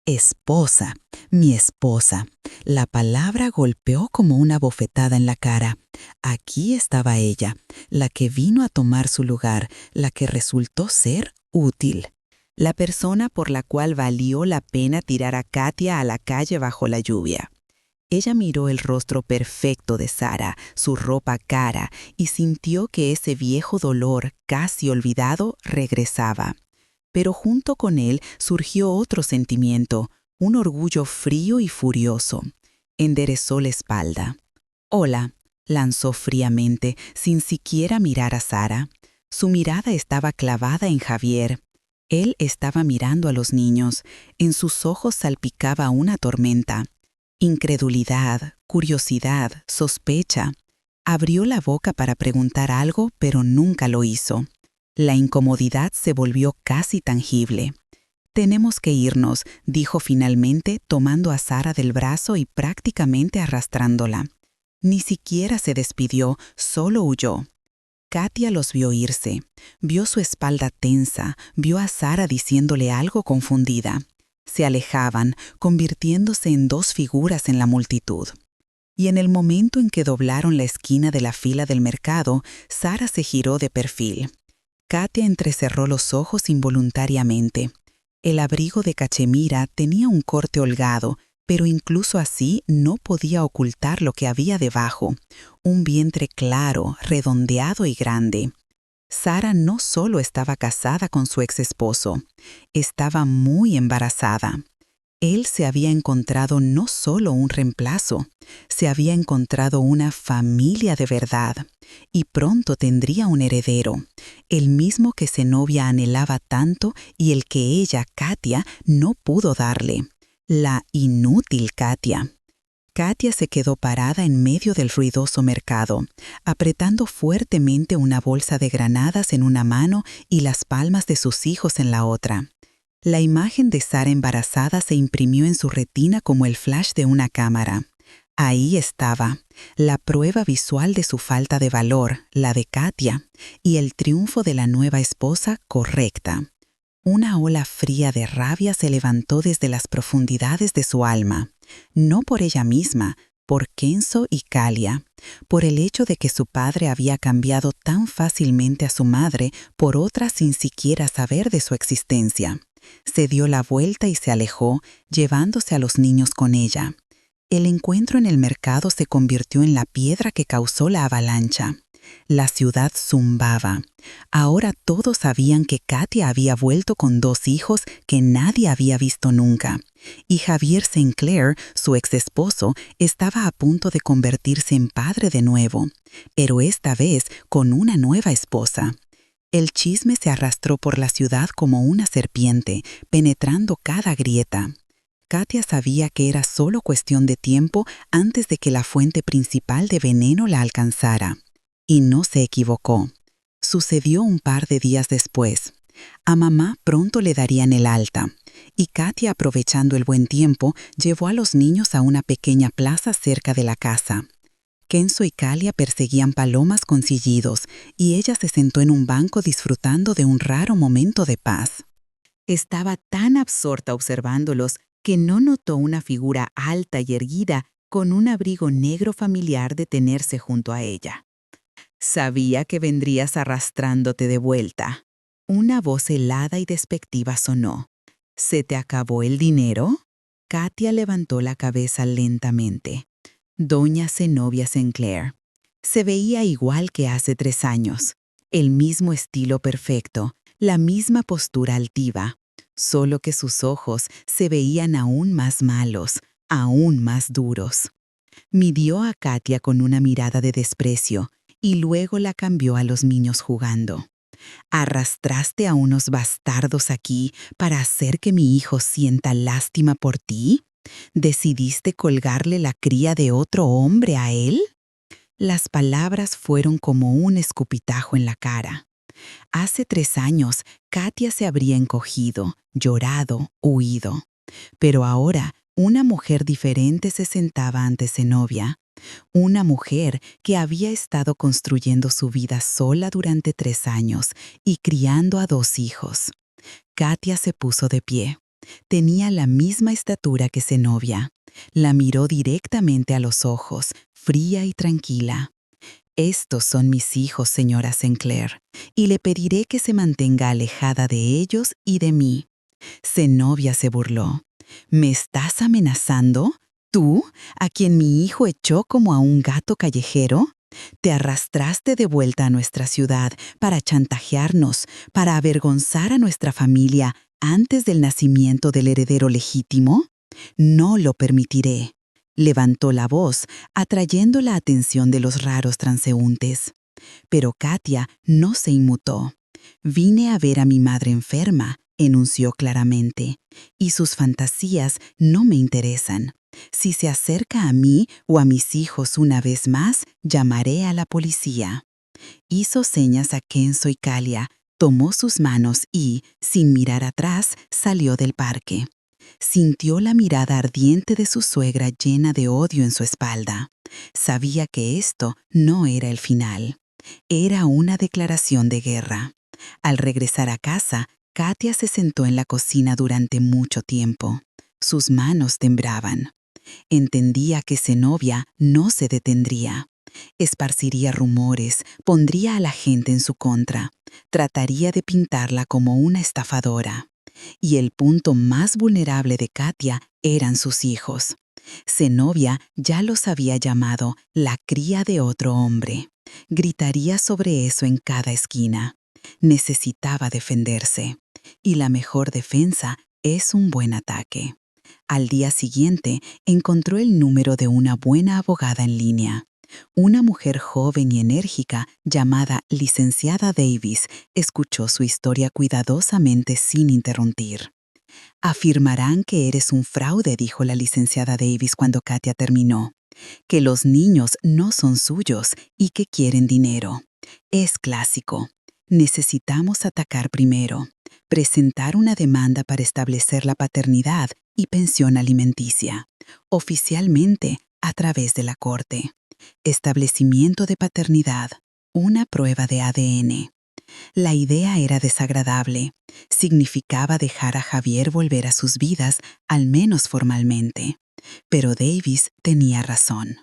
Esposa, mi esposa. La palabra golpeó como una bofetada en la cara. Aquí estaba ella, la que vino a tomar su lugar, la que resultó ser útil. La persona por la cual valió la pena tirar a Katia a la calle bajo la lluvia. Ella miró el rostro perfecto de Sara, su ropa cara, y sintió que ese viejo dolor, casi olvidado, regresaba. Pero junto con él surgió otro sentimiento, un orgullo frío y furioso. Enderezó la espalda. «Hola», lanzó fríamente, sin siquiera mirar a Sara. Su mirada estaba clavada en Javier. Él estaba mirando a los niños. En sus ojos salpicaba una tormenta. Incredulidad, curiosidad, sospecha. Abrió la boca para preguntar algo, pero nunca lo hizo. La incomodidad se volvió casi tangible. «Tenemos que irnos», dijo finalmente, tomando a Sara del brazo y prácticamente arrastrándola. Ni siquiera se despidió, solo huyó. Katia los vio irse. Vio su espalda tensa, vio a Sara diciéndole algo confundida. Se alejaban, convirtiéndose en dos figuras en la multitud. Y en el momento en que doblaron la esquina de la fila del mercado, Sara se giró de perfil. Katia entrecerró los ojos involuntariamente. El abrigo de cachemira tenía un corte holgado, pero incluso así no podía ocultar lo que había debajo, un vientre claro, redondeado y grande. Sara no solo estaba casada con su ex esposo, estaba muy embarazada. Él se había encontrado no solo un reemplazo, se había encontrado una familia de verdad, y pronto tendría un heredero, el mismo que Zenobia anhelaba tanto y el que ella, Katia, no pudo darle. La inútil Katia. Katia se quedó parada en medio del ruidoso mercado, apretando fuertemente una bolsa de granadas en una mano y las palmas de sus hijos en la otra. La imagen de Sara embarazada se imprimió en su retina como el flash de una cámara. Ahí estaba, la prueba visual de su falta de valor, la de Katia, y el triunfo de la nueva esposa correcta. Una ola fría de rabia se levantó desde las profundidades de su alma, no por ella misma, por Kenzo y Kalia, por el hecho de que su padre había cambiado tan fácilmente a su madre por otra sin siquiera saber de su existencia. Se dio la vuelta y se alejó, llevándose a los niños con ella. El encuentro en el mercado se convirtió en la piedra que causó la avalancha. La ciudad zumbaba. Ahora todos sabían que Katia había vuelto con 2 hijos que nadie había visto nunca. Y Javier Sinclair, su ex esposo, estaba a punto de convertirse en padre de nuevo, pero esta vez con una nueva esposa. El chisme se arrastró por la ciudad como una serpiente, penetrando cada grieta. Katia sabía que era solo cuestión de tiempo antes de que la fuente principal de veneno la alcanzara. Y no se equivocó. Sucedió un par de días después. A mamá pronto le darían el alta, y Katia, aprovechando el buen tiempo, llevó a los niños a una pequeña plaza cerca de la casa. Kenzo y Kalia perseguían palomas con sillidos, y ella se sentó en un banco disfrutando de un raro momento de paz. Estaba tan absorta observándolos que no notó una figura alta y erguida con un abrigo negro familiar detenerse junto a ella. «Sabía que vendrías arrastrándote de vuelta». Una voz helada y despectiva sonó. «¿Se te acabó el dinero?» Katia levantó la cabeza lentamente. Doña Zenobia Sinclair. Se veía igual que hace 3 años. El mismo estilo perfecto, la misma postura altiva. Solo que sus ojos se veían aún más malos, aún más duros. Midió a Katia con una mirada de desprecio y luego la cambió a los niños jugando. «¿Arrastraste a unos bastardos aquí para hacer que mi hijo sienta lástima por ti? ¿Decidiste colgarle la cría de otro hombre a él?» Las palabras fueron como un escupitajo en la cara. Hace 3 años, Katia se habría encogido, llorado, huido. Pero ahora, una mujer diferente se sentaba ante Zenobia. Una mujer que había estado construyendo su vida sola durante 3 años y criando a 2 hijos. Katia se puso de pie. Tenía la misma estatura que Zenobia. La miró directamente a los ojos, fría y tranquila. «Estos son mis hijos, señora Sinclair, y le pediré que se mantenga alejada de ellos y de mí». Zenobia se burló. «¿Me estás amenazando? ¿Tú, a quien mi hijo echó como a un gato callejero? Te arrastraste de vuelta a nuestra ciudad para chantajearnos, para avergonzar a nuestra familia antes del nacimiento del heredero legítimo. No lo permitiré». Levantó la voz, atrayendo la atención de los raros transeúntes. Pero Katia no se inmutó. «Vine a ver a mi madre enferma», enunció claramente, «y sus fantasías no me interesan. Si se acerca a mí o a mis hijos una vez más, llamaré a la policía». Hizo señas a Kenzo y Kalia, tomó sus manos y, sin mirar atrás, salió del parque. Sintió la mirada ardiente de su suegra llena de odio en su espalda. Sabía que esto no era el final. Era una declaración de guerra. Al regresar a casa, Katia se sentó en la cocina durante mucho tiempo. Sus manos temblaban. Entendía que Zenobia no se detendría. Esparciría rumores, pondría a la gente en su contra, trataría de pintarla como una estafadora. Y el punto más vulnerable de Katia eran sus hijos. Zenobia ya los había llamado la cría de otro hombre. Gritaría sobre eso en cada esquina. Necesitaba defenderse. Y la mejor defensa es un buen ataque. Al día siguiente, encontró el número de una buena abogada en línea. Una mujer joven y enérgica llamada Licenciada Davis escuchó su historia cuidadosamente sin interrumpir. «Afirmarán que eres un fraude», dijo la licenciada Davis cuando Katia terminó, «que los niños no son suyos y que quieren dinero. Es clásico. Necesitamos atacar primero, presentar una demanda para establecer la paternidad y pensión alimenticia, oficialmente a través de la corte. Establecimiento de paternidad, una prueba de ADN». La idea era desagradable. Significaba dejar a Javier volver a sus vidas, al menos formalmente. Pero Davis tenía razón.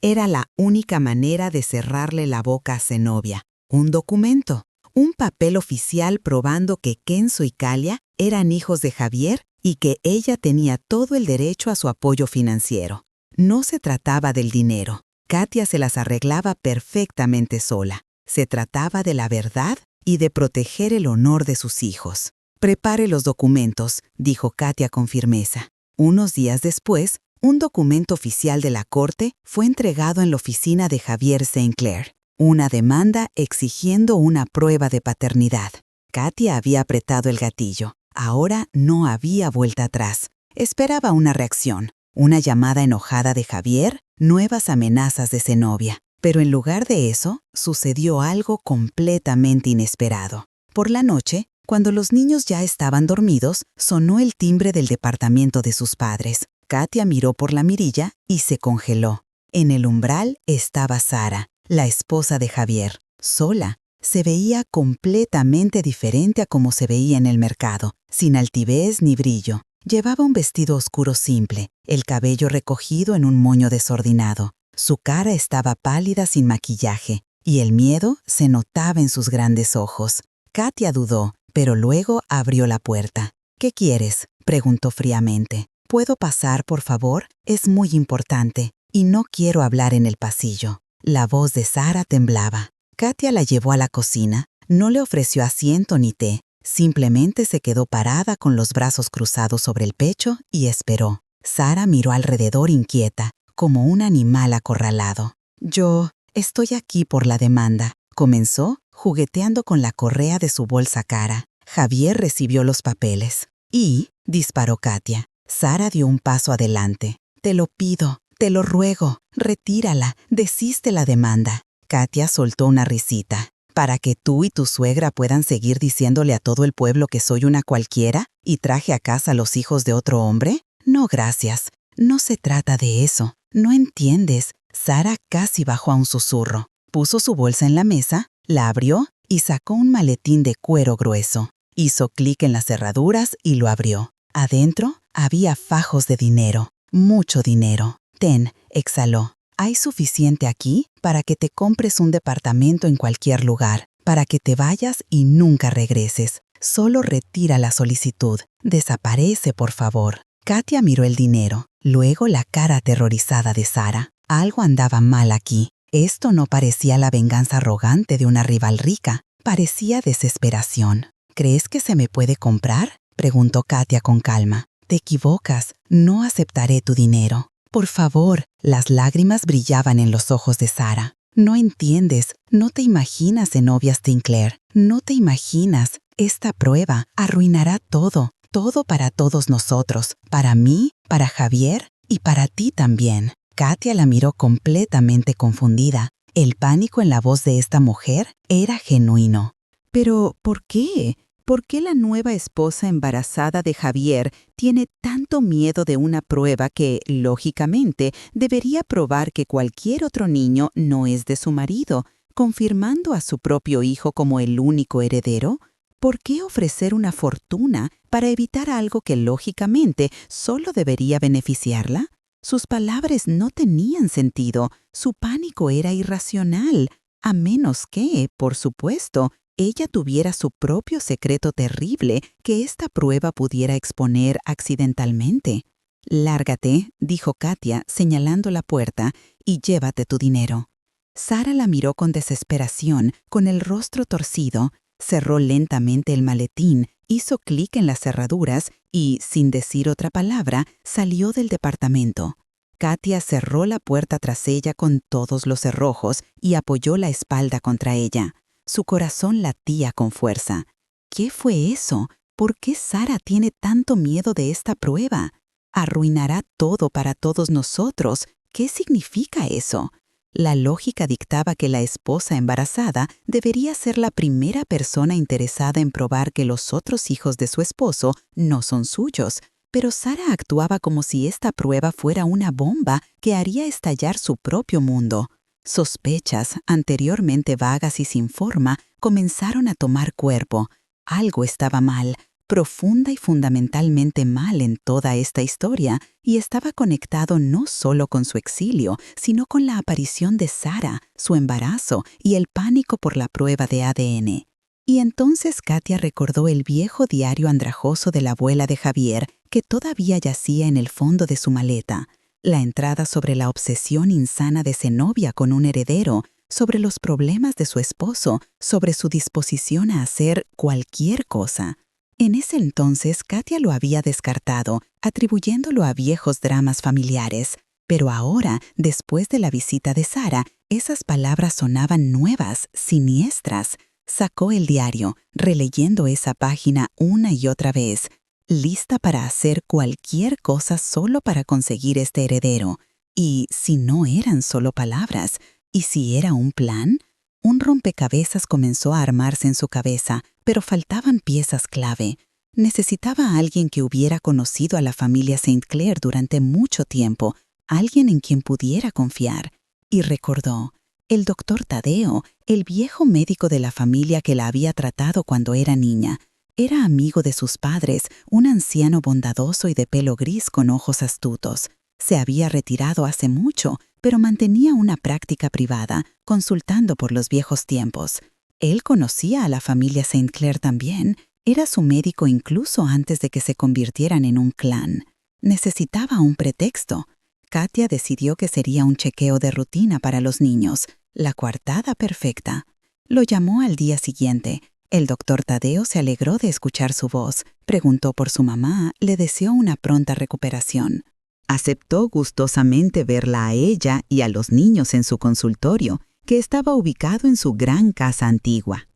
Era la única manera de cerrarle la boca a Zenobia. Un documento, un papel oficial probando que Kenzo y Kalia eran hijos de Javier y que ella tenía todo el derecho a su apoyo financiero. No se trataba del dinero. Katia se las arreglaba perfectamente sola. Se trataba de la verdad y de proteger el honor de sus hijos. «Prepare los documentos», dijo Katia con firmeza. Unos días después, un documento oficial de la corte fue entregado en la oficina de Javier Sinclair. Una demanda exigiendo una prueba de paternidad. Katia había apretado el gatillo. Ahora no había vuelta atrás. Esperaba una reacción. Una llamada enojada de Javier, nuevas amenazas de Zenobia. Pero en lugar de eso, sucedió algo completamente inesperado. Por la noche, cuando los niños ya estaban dormidos, sonó el timbre del departamento de sus padres. Katia miró por la mirilla y se congeló. En el umbral estaba Sara, la esposa de Javier, sola. Se veía completamente diferente a como se veía en el mercado, sin altivez ni brillo. Llevaba un vestido oscuro simple, el cabello recogido en un moño desordenado. Su cara estaba pálida sin maquillaje, y el miedo se notaba en sus grandes ojos. Katia dudó, pero luego abrió la puerta. «¿Qué quieres?», preguntó fríamente. «¿Puedo pasar, por favor? Es muy importante, y no quiero hablar en el pasillo». La voz de Sara temblaba. Katia la llevó a la cocina. No le ofreció asiento ni té. Simplemente se quedó parada con los brazos cruzados sobre el pecho y esperó. Sara miró alrededor inquieta, como un animal acorralado. «Yo estoy aquí por la demanda», comenzó, jugueteando con la correa de su bolsa cara. Javier recibió los papeles. «¿Y?», disparó Katia. Sara dio un paso adelante. «Te lo pido, te lo ruego, retírala, desiste la demanda». Katia soltó una risita. «¿Para que tú y tu suegra puedan seguir diciéndole a todo el pueblo que soy una cualquiera? ¿Y traje a casa a los hijos de otro hombre? No, gracias. No se trata de eso. No entiendes. Sara casi bajó a un susurro. Puso su bolsa en la mesa, la abrió y sacó un maletín de cuero grueso. Hizo clic en las cerraduras y lo abrió. Adentro había fajos de dinero. Mucho dinero. Ten, exhaló. Hay suficiente aquí para que te compres un departamento en cualquier lugar, para que te vayas y nunca regreses. Solo retira la solicitud. Desaparece, por favor. Katia miró el dinero, luego la cara aterrorizada de Sara. Algo andaba mal aquí. Esto no parecía la venganza arrogante de una rival rica. Parecía desesperación. ¿Crees que se me puede comprar?, preguntó Katia con calma. Te equivocas. No aceptaré tu dinero. Por favor. Las lágrimas brillaban en los ojos de Sara. No entiendes. No te imaginas, Zenobia Stinkler. No te imaginas. Esta prueba arruinará todo. Todo para todos nosotros. Para mí, para Javier y para ti también. Katia la miró completamente confundida. El pánico en la voz de esta mujer era genuino. Pero, ¿por qué? ¿Por qué la nueva esposa embarazada de Javier tiene tanto miedo de una prueba que, lógicamente, debería probar que cualquier otro niño no es de su marido, confirmando a su propio hijo como el único heredero? ¿Por qué ofrecer una fortuna para evitar algo que, lógicamente, solo debería beneficiarla? Sus palabras no tenían sentido, su pánico era irracional, a menos que, por supuesto, ella tuviera su propio secreto terrible que esta prueba pudiera exponer accidentalmente. «Lárgate», dijo Katia, señalando la puerta, «y llévate tu dinero». Sara la miró con desesperación, con el rostro torcido, cerró lentamente el maletín, hizo clic en las cerraduras y, sin decir otra palabra, salió del departamento. Katia cerró la puerta tras ella con todos los cerrojos y apoyó la espalda contra ella. Su corazón latía con fuerza. ¿Qué fue eso? ¿Por qué Sara tiene tanto miedo de esta prueba? Arruinará todo para todos nosotros. ¿Qué significa eso? La lógica dictaba que la esposa embarazada debería ser la primera persona interesada en probar que los otros hijos de su esposo no son suyos, pero Sara actuaba como si esta prueba fuera una bomba que haría estallar su propio mundo. Sospechas, anteriormente vagas y sin forma, comenzaron a tomar cuerpo. Algo estaba mal, profunda y fundamentalmente mal en toda esta historia, y estaba conectado no solo con su exilio, sino con la aparición de Sara, su embarazo y el pánico por la prueba de ADN. Y entonces Katia recordó el viejo diario andrajoso de la abuela de Javier, que todavía yacía en el fondo de su maleta. La entrada sobre la obsesión insana de Zenobia con un heredero, sobre los problemas de su esposo, sobre su disposición a hacer cualquier cosa. En ese entonces, Katia lo había descartado, atribuyéndolo a viejos dramas familiares. Pero ahora, después de la visita de Sara, esas palabras sonaban nuevas, siniestras. Sacó el diario, releyendo esa página una y otra vez, lista para hacer cualquier cosa solo para conseguir este heredero. Y si no eran solo palabras, ¿y si era un plan? Un rompecabezas comenzó a armarse en su cabeza, pero faltaban piezas clave. Necesitaba a alguien que hubiera conocido a la familia St. Clair durante mucho tiempo, alguien en quien pudiera confiar. Y recordó, el doctor Tadeo, el viejo médico de la familia que la había tratado cuando era niña. Era amigo de sus padres, un anciano bondadoso y de pelo gris con ojos astutos. Se había retirado hace mucho, pero mantenía una práctica privada, consultando por los viejos tiempos. Él conocía a la familia St. Clair también. Era su médico incluso antes de que se convirtieran en un clan. Necesitaba un pretexto. Katia decidió que sería un chequeo de rutina para los niños, la coartada perfecta. Lo llamó al día siguiente. El doctor Tadeo se alegró de escuchar su voz, preguntó por su mamá, le deseó una pronta recuperación. Aceptó gustosamente verla a ella y a los niños en su consultorio, que estaba ubicado en su gran casa antigua.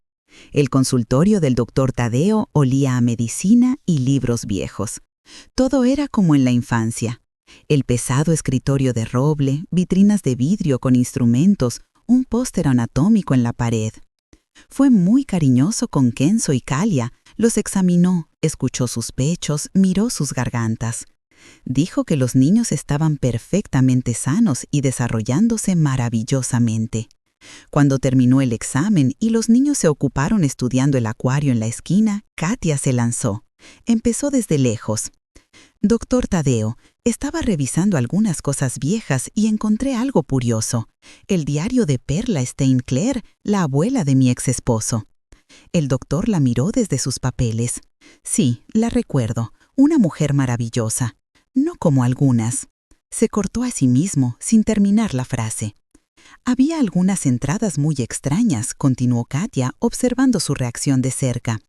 El consultorio del doctor Tadeo olía a medicina y libros viejos. Todo era como en la infancia. El pesado escritorio de roble, vitrinas de vidrio con instrumentos, un póster anatómico en la pared. Fue muy cariñoso con Kenzo y Kalia, Los examinó, escuchó sus pechos, miró sus gargantas. Dijo que los niños estaban perfectamente sanos y desarrollándose maravillosamente. Cuando terminó el examen y los niños se ocuparon estudiando el acuario en la esquina, Katia se lanzó. Empezó desde lejos. Doctor Tadeo, estaba revisando algunas cosas viejas y encontré algo curioso. El diario de Perla Steinclair, la abuela de mi exesposo. El doctor la miró desde sus papeles. Sí, la recuerdo. Una mujer maravillosa. No como algunas. Se cortó a sí mismo sin terminar la frase. Había algunas entradas muy extrañas, continuó Katia, observando su reacción de cerca.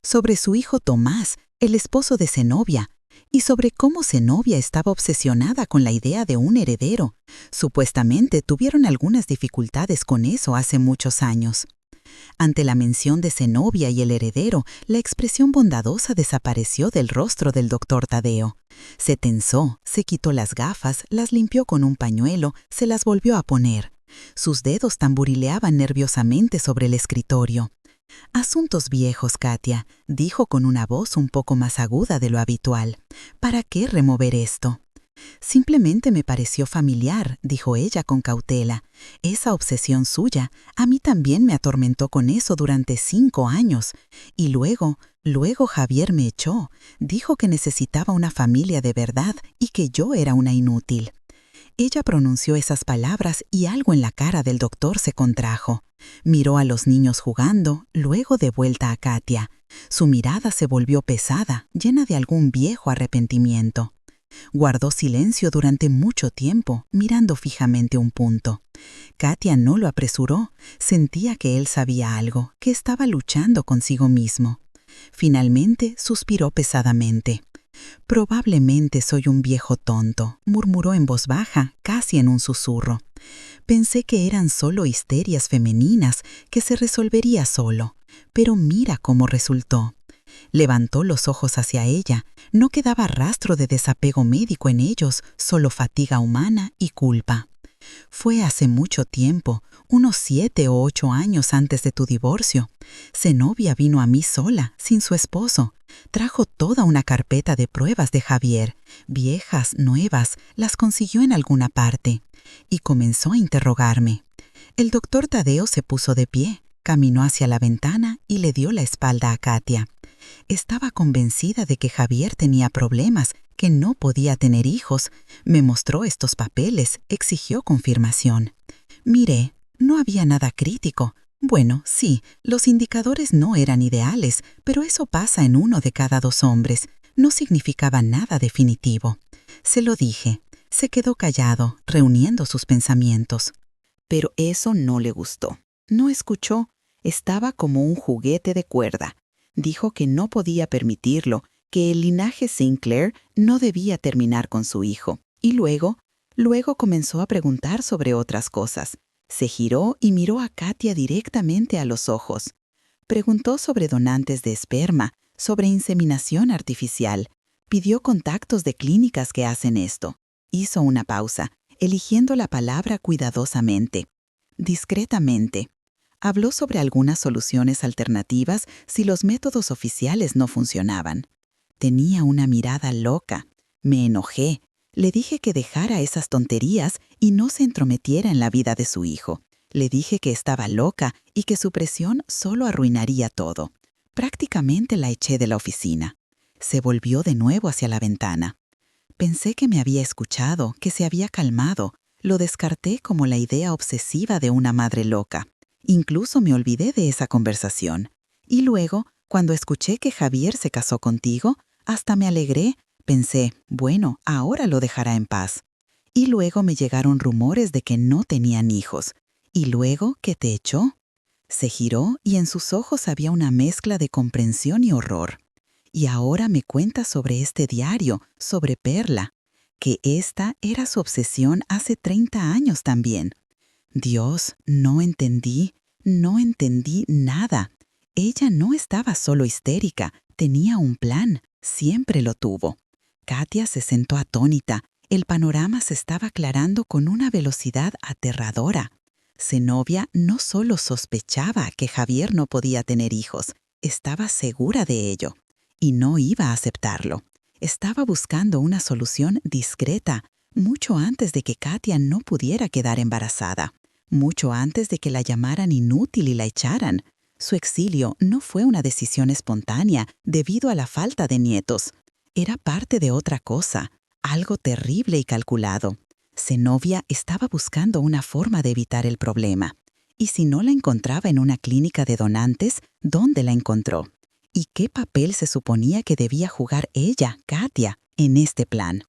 Sobre su hijo Tomás, el esposo de Zenobia, y sobre cómo Zenobia estaba obsesionada con la idea de un heredero. Supuestamente tuvieron algunas dificultades con eso hace muchos años. Ante la mención de Zenobia y el heredero, la expresión bondadosa desapareció del rostro del doctor Tadeo. Se tensó, se quitó las gafas, las limpió con un pañuelo, se las volvió a poner. Sus dedos tamborileaban nerviosamente sobre el escritorio. «Asuntos viejos, Katia», dijo con una voz un poco más aguda de lo habitual. «¿Para qué remover esto?» «Simplemente me pareció familiar», dijo ella con cautela. «Esa obsesión suya, a mí también me atormentó con eso durante 5 años. Y luego Javier me echó. Dijo que necesitaba una familia de verdad y que yo era una inútil». Ella pronunció esas palabras y algo en la cara del doctor se contrajo. Miró a los niños jugando, luego de vuelta a Katia. Su mirada se volvió pesada, llena de algún viejo arrepentimiento. Guardó silencio durante mucho tiempo, mirando fijamente un punto. Katia no lo apresuró, sentía que él sabía algo, que estaba luchando consigo mismo. Finalmente suspiró pesadamente. «Probablemente soy un viejo tonto», murmuró en voz baja, casi en un susurro. «Pensé que eran solo histerias femeninas, que se resolvería solo. Pero mira cómo resultó». Levantó los ojos hacia ella. No quedaba rastro de desapego médico en ellos, solo fatiga humana y culpa. «Fue hace mucho tiempo, unos 7 o 8 años antes de tu divorcio. Zenobia vino a mí sola, sin su esposo. Trajo toda una carpeta de pruebas de Javier, viejas, nuevas, las consiguió en alguna parte. Y comenzó a interrogarme. El doctor Tadeo se puso de pie, caminó hacia la ventana y le dio la espalda a Katia. Estaba convencida de que Javier tenía problemas, que no podía tener hijos. Me mostró estos papeles, exigió confirmación. Miré, no había nada crítico. Bueno, sí, los indicadores no eran ideales, pero eso pasa en 1 de cada 2 hombres. No significaba nada definitivo. Se lo dije. Se quedó callado, reuniendo sus pensamientos. Pero eso no le gustó. No escuchó. Estaba como un juguete de cuerda. Dijo que no podía permitirlo, que el linaje Sinclair no debía terminar con su hijo. Y luego comenzó a preguntar sobre otras cosas. Se giró y miró a Katia directamente a los ojos. Preguntó sobre donantes de esperma, sobre inseminación artificial. Pidió contactos de clínicas que hacen esto. Hizo una pausa, eligiendo la palabra cuidadosamente. Discretamente. Habló sobre algunas soluciones alternativas si los métodos oficiales no funcionaban. Tenía una mirada loca. Me enojé. Le dije que dejara esas tonterías y no se entrometiera en la vida de su hijo. Le dije que estaba loca y que su presión solo arruinaría todo. Prácticamente la eché de la oficina. Se volvió de nuevo hacia la ventana. Pensé que me había escuchado, que se había calmado. Lo descarté como la idea obsesiva de una madre loca. Incluso me olvidé de esa conversación. Y luego, cuando escuché que Javier se casó contigo, hasta me alegré. Pensé, bueno, ahora lo dejará en paz. Y luego me llegaron rumores de que no tenían hijos. Y luego que te echó. Se giró y en sus ojos había una mezcla de comprensión y horror. Y ahora me cuenta sobre este diario, sobre Perla, que esta era su obsesión hace 30 años también. Dios, no entendí nada. Ella no estaba solo histérica, tenía un plan, siempre lo tuvo. Katia se sentó atónita. El panorama se estaba aclarando con una velocidad aterradora. Zenobia no solo sospechaba que Javier no podía tener hijos, Estaba segura de ello y no iba a aceptarlo. Estaba buscando una solución discreta, mucho antes de que Katia no pudiera quedar embarazada, mucho antes de que la llamaran inútil y la echaran. Su exilio no fue una decisión espontánea debido a la falta de nietos. Era parte de otra cosa, algo terrible y calculado. Zenobia estaba buscando una forma de evitar el problema. Y si no la encontraba en una clínica de donantes, ¿dónde la encontró? ¿Y qué papel se suponía que debía jugar ella, Katia, en este plan?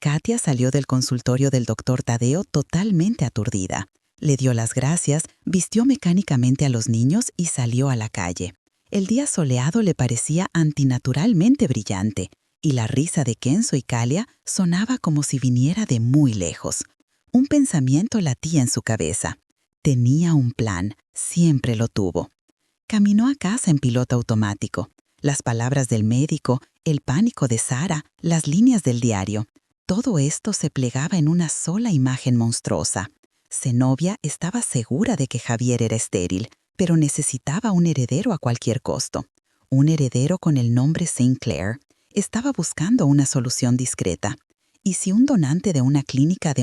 Katia salió del consultorio del doctor Tadeo totalmente aturdida. Le dio las gracias, vistió mecánicamente a los niños y salió a la calle. El día soleado le parecía antinaturalmente brillante, y la risa de Kenzo y Kalia sonaba como si viniera de muy lejos. Un pensamiento latía en su cabeza. Tenía un plan, siempre lo tuvo. Caminó a casa en piloto automático. Las palabras del médico, el pánico de Sara, las líneas del diario. Todo esto se plegaba en una sola imagen monstruosa. Zenobia estaba segura de que Javier era estéril, pero necesitaba un heredero a cualquier costo. Un heredero con el nombre St. Clair. Estaba buscando una solución discreta. ¿Y si un donante de una clínica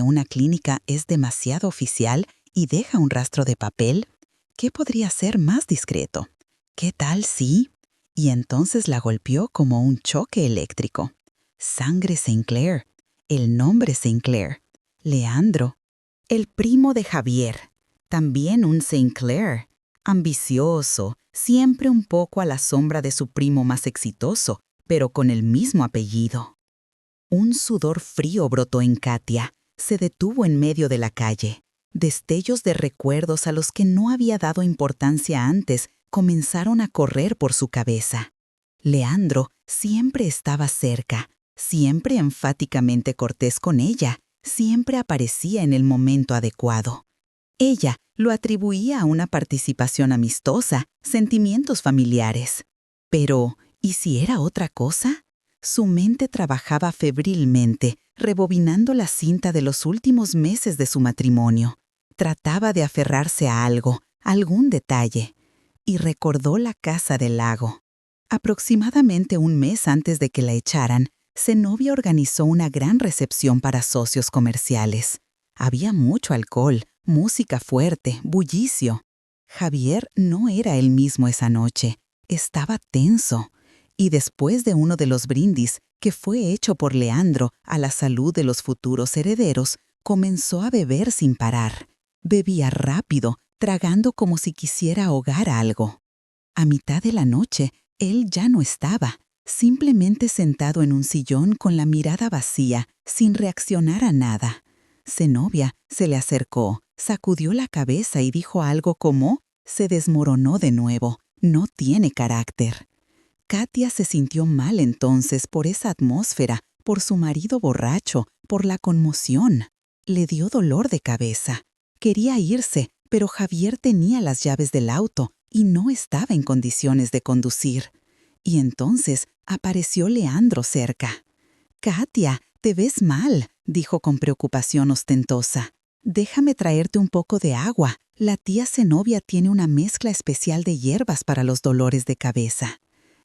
es demasiado oficial y deja un rastro de papel? ¿Qué podría ser más discreto? ¿Qué tal si? Y entonces la golpeó como un choque eléctrico. Sangre St. Clair. El nombre St. Clair. Leandro. El primo de Javier. También un St. Clair. Ambicioso, siempre un poco a la sombra de su primo más exitoso, pero con el mismo apellido. Un sudor frío brotó en Katia. Se detuvo en medio de la calle. Destellos de recuerdos a los que no había dado importancia antes comenzaron a correr por su cabeza. Leandro siempre estaba cerca, siempre enfáticamente cortés con ella, siempre aparecía en el momento adecuado. Ella lo atribuía a una participación amistosa, sentimientos familiares. Pero, ¿y si era otra cosa? Su mente trabajaba febrilmente, rebobinando la cinta de los últimos meses de su matrimonio. Trataba de aferrarse a algo, algún detalle, y recordó la casa del lago. Aproximadamente un mes antes de que la echaran, Zenobia organizó una gran recepción para socios comerciales. Había mucho alcohol, música fuerte, bullicio. Javier no era el mismo esa noche. Estaba tenso. Y después de uno de los brindis, que fue hecho por Leandro a la salud de los futuros herederos, comenzó a beber sin parar. Bebía rápido, tragando como si quisiera ahogar algo. A mitad de la noche, él ya no estaba, simplemente sentado en un sillón con la mirada vacía, sin reaccionar a nada. Zenobia se le acercó, sacudió la cabeza y dijo algo como: «Se desmoronó de nuevo, no tiene carácter». Katia se sintió mal entonces por esa atmósfera, por su marido borracho, por la conmoción. Le dio dolor de cabeza. Quería irse, pero Javier tenía las llaves del auto y no estaba en condiciones de conducir. Y entonces apareció Leandro cerca. «Katia, te ves mal», dijo con preocupación ostentosa. «Déjame traerte un poco de agua. La tía Zenobia tiene una mezcla especial de hierbas para los dolores de cabeza».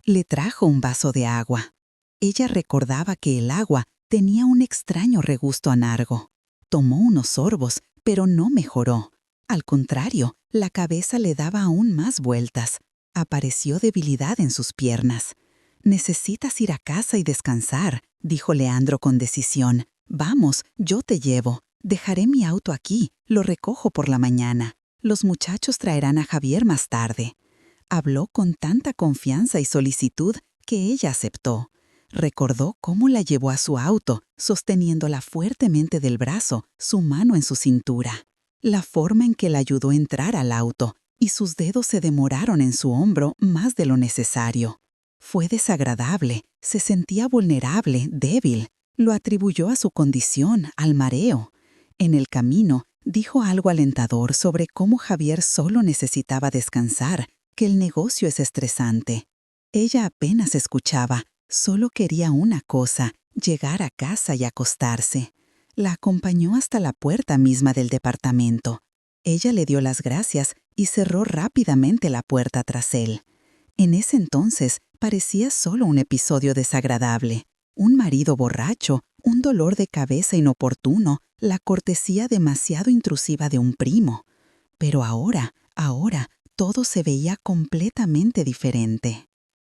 Le trajo un vaso de agua. Ella recordaba que el agua tenía un extraño regusto amargo. Tomó unos sorbos, pero no mejoró. Al contrario, la cabeza le daba aún más vueltas. Apareció debilidad en sus piernas. «Necesitas ir a casa y descansar», dijo Leandro con decisión. «Vamos, yo te llevo. Dejaré mi auto aquí, lo recojo por la mañana. Los muchachos traerán a Javier más tarde». Habló con tanta confianza y solicitud que ella aceptó. Recordó cómo la llevó a su auto, sosteniéndola fuertemente del brazo, su mano en su cintura. La forma en que la ayudó a entrar al auto, y sus dedos se demoraron en su hombro más de lo necesario. Fue desagradable, se sentía vulnerable, débil. Lo atribuyó a su condición, al mareo. En el camino, dijo algo alentador sobre cómo Javier solo necesitaba descansar, que el negocio es estresante. Ella apenas escuchaba, solo quería una cosa: llegar a casa y acostarse. La acompañó hasta la puerta misma del departamento. Ella le dio las gracias y cerró rápidamente la puerta tras él. En ese entonces parecía solo un episodio desagradable. Un marido borracho, un dolor de cabeza inoportuno, la cortesía demasiado intrusiva de un primo. Pero ahora, todo se veía completamente diferente.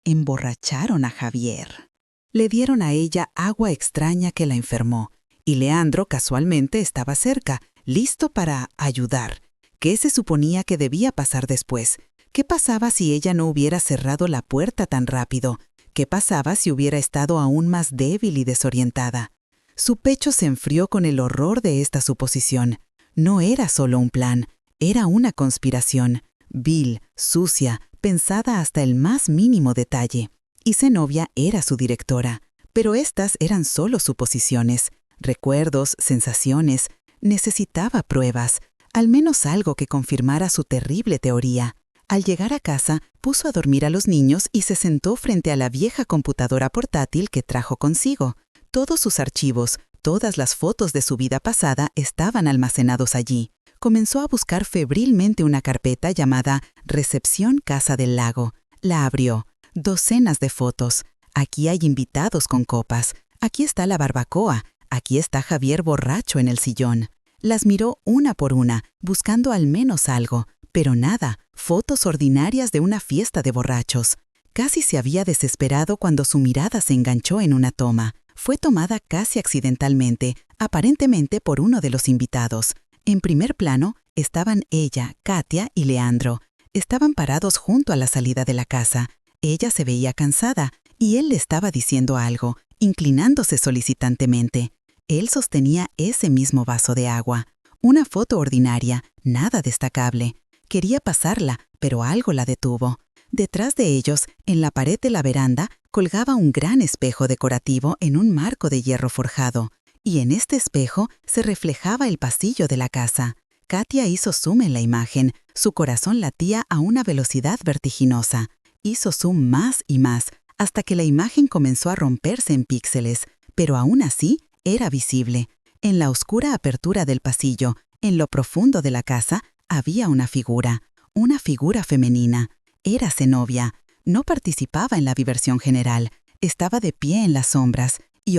Emborracharon a Javier. Le dieron a ella agua extraña que la enfermó, y Leandro casualmente estaba cerca, listo para ayudar. ¿Qué se suponía que debía pasar después? ¿Qué pasaba si ella no hubiera cerrado la puerta tan rápido? ¿Qué pasaba si hubiera estado aún más débil y desorientada? Su pecho se enfrió con el horror de esta suposición. No era solo un plan, era una conspiración, vil, sucia, pensada hasta el más mínimo detalle. Y Zenobia era su directora. Pero estas eran solo suposiciones, recuerdos, sensaciones. Necesitaba pruebas, al menos algo que confirmara su terrible teoría. Al llegar a casa, puso a dormir a los niños y se sentó frente a la vieja computadora portátil que trajo consigo. Todos sus archivos, todas las fotos de su vida pasada estaban almacenados allí. Comenzó a buscar febrilmente una carpeta llamada Recepción Casa del Lago. La abrió. Docenas de fotos. Aquí hay invitados con copas. Aquí está la barbacoa. Aquí está Javier borracho en el sillón. Las miró una por una, buscando al menos algo. Pero nada, fotos ordinarias de una fiesta de borrachos. Casi se había desesperado cuando su mirada se enganchó en una toma. Fue tomada casi accidentalmente, aparentemente por uno de los invitados. En primer plano estaban ella, Katia y Leandro. Estaban parados junto a la salida de la casa. Ella se veía cansada y él le estaba diciendo algo, inclinándose solicitantemente. Él sostenía ese mismo vaso de agua. Una foto ordinaria, nada destacable. Quería pasarla, pero algo la detuvo. Detrás de ellos, en la pared de la veranda, colgaba un gran espejo decorativo en un marco de hierro forjado, y en este espejo se reflejaba el pasillo de la casa. Katia hizo zoom en la imagen, su corazón latía a una velocidad vertiginosa. Hizo zoom más y más, hasta que la imagen comenzó a romperse en píxeles, pero aún así era visible. En la oscura apertura del pasillo, en lo profundo de la casa, había una figura femenina. Era Zenobia. No participaba en la diversión general. Estaba de pie en las sombras y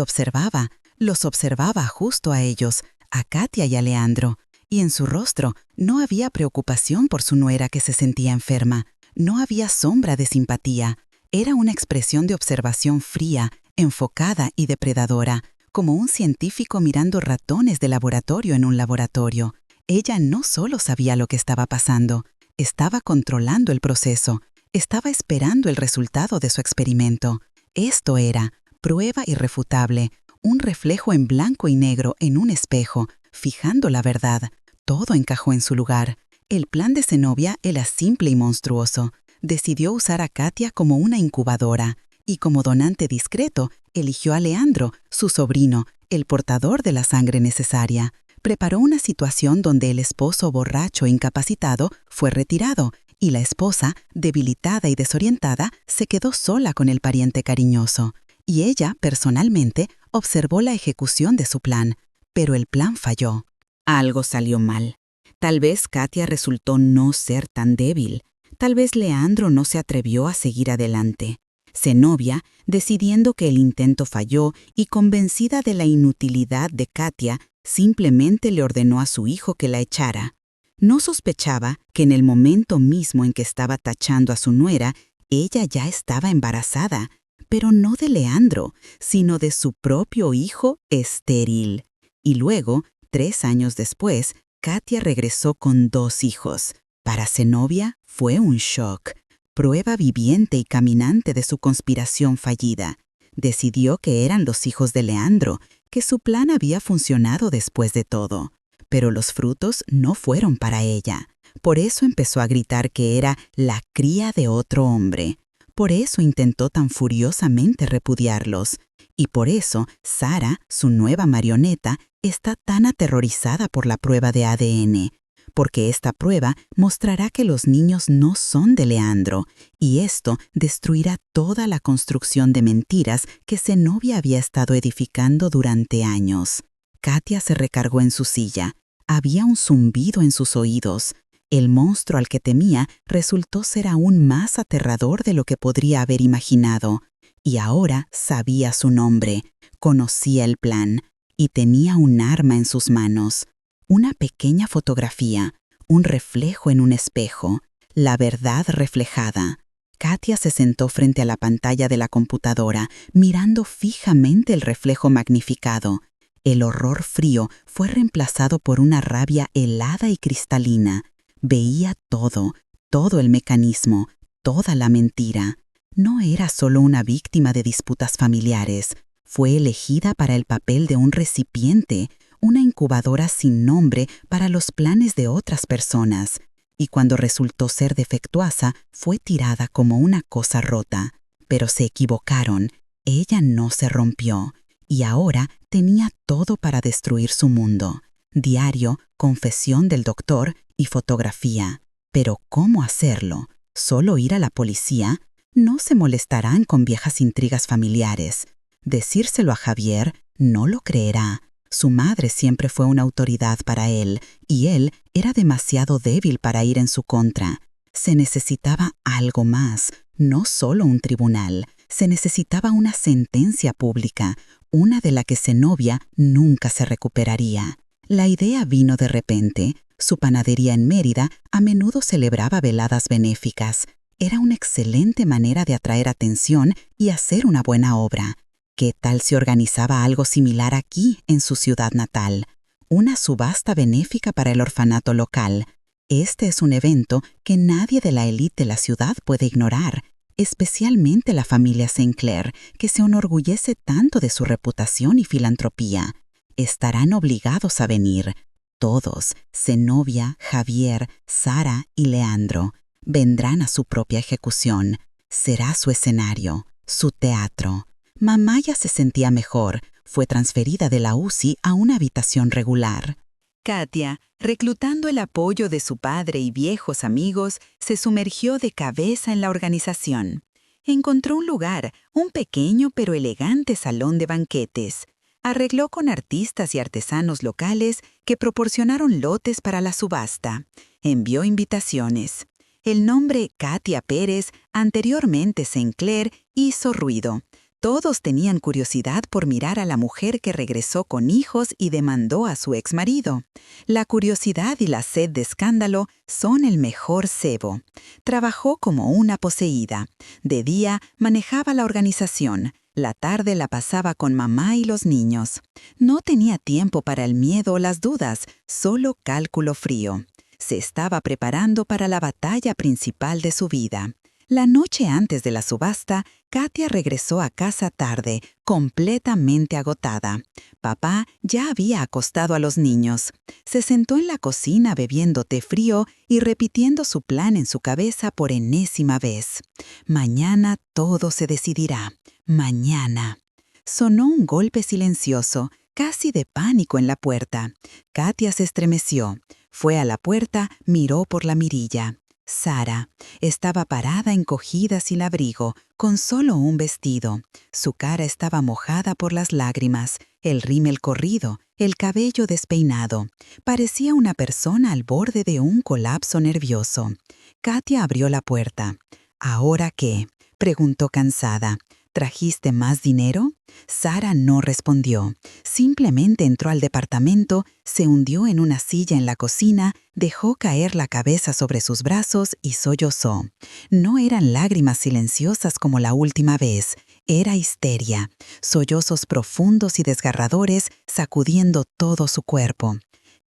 los observaba justo a ellos, a Katia y a Leandro. Y en su rostro no había preocupación por su nuera que se sentía enferma. No había sombra de simpatía. Era una expresión de observación fría, enfocada y depredadora, como un científico mirando ratones de laboratorio en un laboratorio. Ella no solo sabía lo que estaba pasando, estaba controlando el proceso, estaba esperando el resultado de su experimento. Esto era prueba irrefutable, un reflejo en blanco y negro en un espejo, fijando la verdad. Todo encajó en su lugar. El plan de Zenobia era simple y monstruoso. Decidió usar a Katia como una incubadora y como donante discreto eligió a Leandro, su sobrino, el portador de la sangre necesaria. Preparó una situación donde el esposo borracho e incapacitado fue retirado y la esposa, debilitada y desorientada, se quedó sola con el pariente cariñoso. Y ella, personalmente, observó la ejecución de su plan. Pero el plan falló. Algo salió mal. Tal vez Katia resultó no ser tan débil. Tal vez Leandro no se atrevió a seguir adelante. Zenobia, decidiendo que el intento falló y convencida de la inutilidad de Katia, simplemente le ordenó a su hijo que la echara. No sospechaba que en el momento mismo en que estaba tachando a su nuera, ella ya estaba embarazada, pero no de Leandro, sino de su propio hijo estéril. Y luego, 3 años después, Katia regresó con 2 hijos. Para Zenobia fue un shock, prueba viviente y caminante de su conspiración fallida. Decidió que eran los hijos de Leandro, que su plan había funcionado después de todo. Pero los frutos no fueron para ella. Por eso empezó a gritar que era la cría de otro hombre. Por eso intentó tan furiosamente repudiarlos. Y por eso Sara, su nueva marioneta, está tan aterrorizada por la prueba de ADN. Porque esta prueba mostrará que los niños no son de Leandro, y esto destruirá toda la construcción de mentiras que Zenobia había estado edificando durante años. Katia se recargó en su silla. Había un zumbido en sus oídos. El monstruo al que temía resultó ser aún más aterrador de lo que podría haber imaginado. Y ahora sabía su nombre, conocía el plan y tenía un arma en sus manos. Una pequeña fotografía, un reflejo en un espejo, la verdad reflejada. Katia se sentó frente a la pantalla de la computadora, mirando fijamente el reflejo magnificado. El horror frío fue reemplazado por una rabia helada y cristalina. Veía todo, todo el mecanismo, toda la mentira. No era solo una víctima de disputas familiares. Fue elegida para el papel de un recipiente, una incubadora sin nombre para los planes de otras personas. Y cuando resultó ser defectuosa, fue tirada como una cosa rota. Pero se equivocaron. Ella no se rompió. Y ahora tenía todo para destruir su mundo. Diario, confesión del doctor y fotografía. Pero ¿cómo hacerlo? ¿Solo ir a la policía? No se molestarán con viejas intrigas familiares. Decírselo a Javier, no lo creerá. Su madre siempre fue una autoridad para él, y él era demasiado débil para ir en su contra. Se necesitaba algo más, no solo un tribunal. Se necesitaba una sentencia pública, una de la que Zenobia nunca se recuperaría. La idea vino de repente. Su panadería en Mérida a menudo celebraba veladas benéficas. Era una excelente manera de atraer atención y hacer una buena obra. ¿Qué tal si organizaba algo similar aquí, en su ciudad natal? Una subasta benéfica para el orfanato local. Este es un evento que nadie de la élite de la ciudad puede ignorar, especialmente la familia Sinclair, que se enorgullece tanto de su reputación y filantropía. Estarán obligados a venir. Todos, Zenobia, Javier, Sara y Leandro, vendrán a su propia ejecución. Será su escenario, su teatro. Mamá ya se sentía mejor. Fue transferida de la UCI a una habitación regular. Katia, reclutando el apoyo de su padre y viejos amigos, se sumergió de cabeza en la organización. Encontró un lugar, un pequeño pero elegante salón de banquetes. Arregló con artistas y artesanos locales que proporcionaron lotes para la subasta. Envió invitaciones. El nombre Katia Pérez, anteriormente Sinclair, hizo ruido. Todos tenían curiosidad por mirar a la mujer que regresó con hijos y demandó a su exmarido. La curiosidad y la sed de escándalo son el mejor cebo. Trabajó como una poseída. De día manejaba la organización. La tarde la pasaba con mamá y los niños. No tenía tiempo para el miedo o las dudas, solo cálculo frío. Se estaba preparando para la batalla principal de su vida. La noche antes de la subasta, Katia regresó a casa tarde, completamente agotada. Papá ya había acostado a los niños. Se sentó en la cocina bebiendo té frío y repitiendo su plan en su cabeza por enésima vez. Mañana todo se decidirá. Mañana. Sonó un golpe silencioso, casi de pánico en la puerta. Katia se estremeció. Fue a la puerta, miró por la mirilla. Sara estaba parada encogida sin abrigo, con solo un vestido. Su cara estaba mojada por las lágrimas, el rímel corrido, el cabello despeinado. Parecía una persona al borde de un colapso nervioso. Katia abrió la puerta. ¿Ahora qué?, preguntó cansada. ¿Trajiste más dinero? Sara no respondió. Simplemente entró al departamento, se hundió en una silla en la cocina, dejó caer la cabeza sobre sus brazos y sollozó. No eran lágrimas silenciosas como la última vez, era histeria, sollozos profundos y desgarradores sacudiendo todo su cuerpo.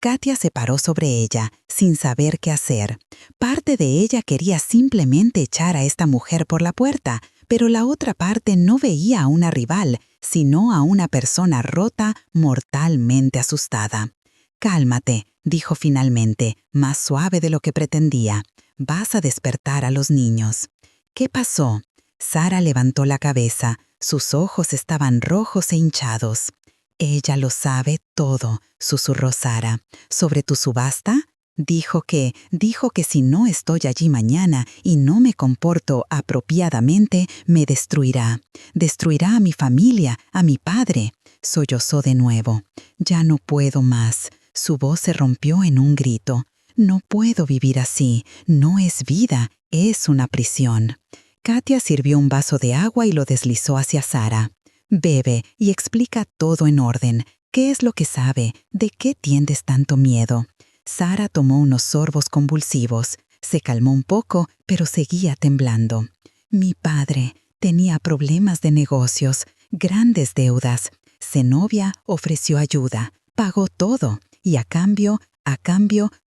Katia se paró sobre ella, sin saber qué hacer. Parte de ella quería simplemente echar a esta mujer por la puerta, pero la otra parte no veía a una rival, sino a una persona rota, mortalmente asustada. «Cálmate», dijo finalmente, más suave de lo que pretendía. «Vas a despertar a los niños». «¿Qué pasó?» Sara levantó la cabeza. Sus ojos estaban rojos e hinchados. «Ella lo sabe todo», susurró Sara. «¿Sobre tu subasta?» Dijo que si no estoy allí mañana y no me comporto apropiadamente, me destruirá. Destruirá a mi familia, a mi padre. Sollozó de nuevo. «Ya no puedo más». Su voz se rompió en un grito. No puedo vivir así. No es vida, es una prisión. Katia sirvió un vaso de agua y lo deslizó hacia Sara. Bebe y explica todo en orden. ¿Qué es lo que sabe? ¿De qué tienes tanto miedo? Sara tomó unos sorbos convulsivos. Se calmó un poco, pero seguía temblando. Mi padre tenía problemas de negocios, grandes deudas. Zenobia ofreció ayuda, pagó todo, y a cambio,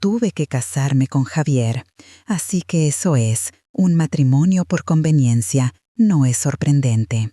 tuve que casarme con Javier. Así que eso es, un matrimonio por conveniencia. No es sorprendente.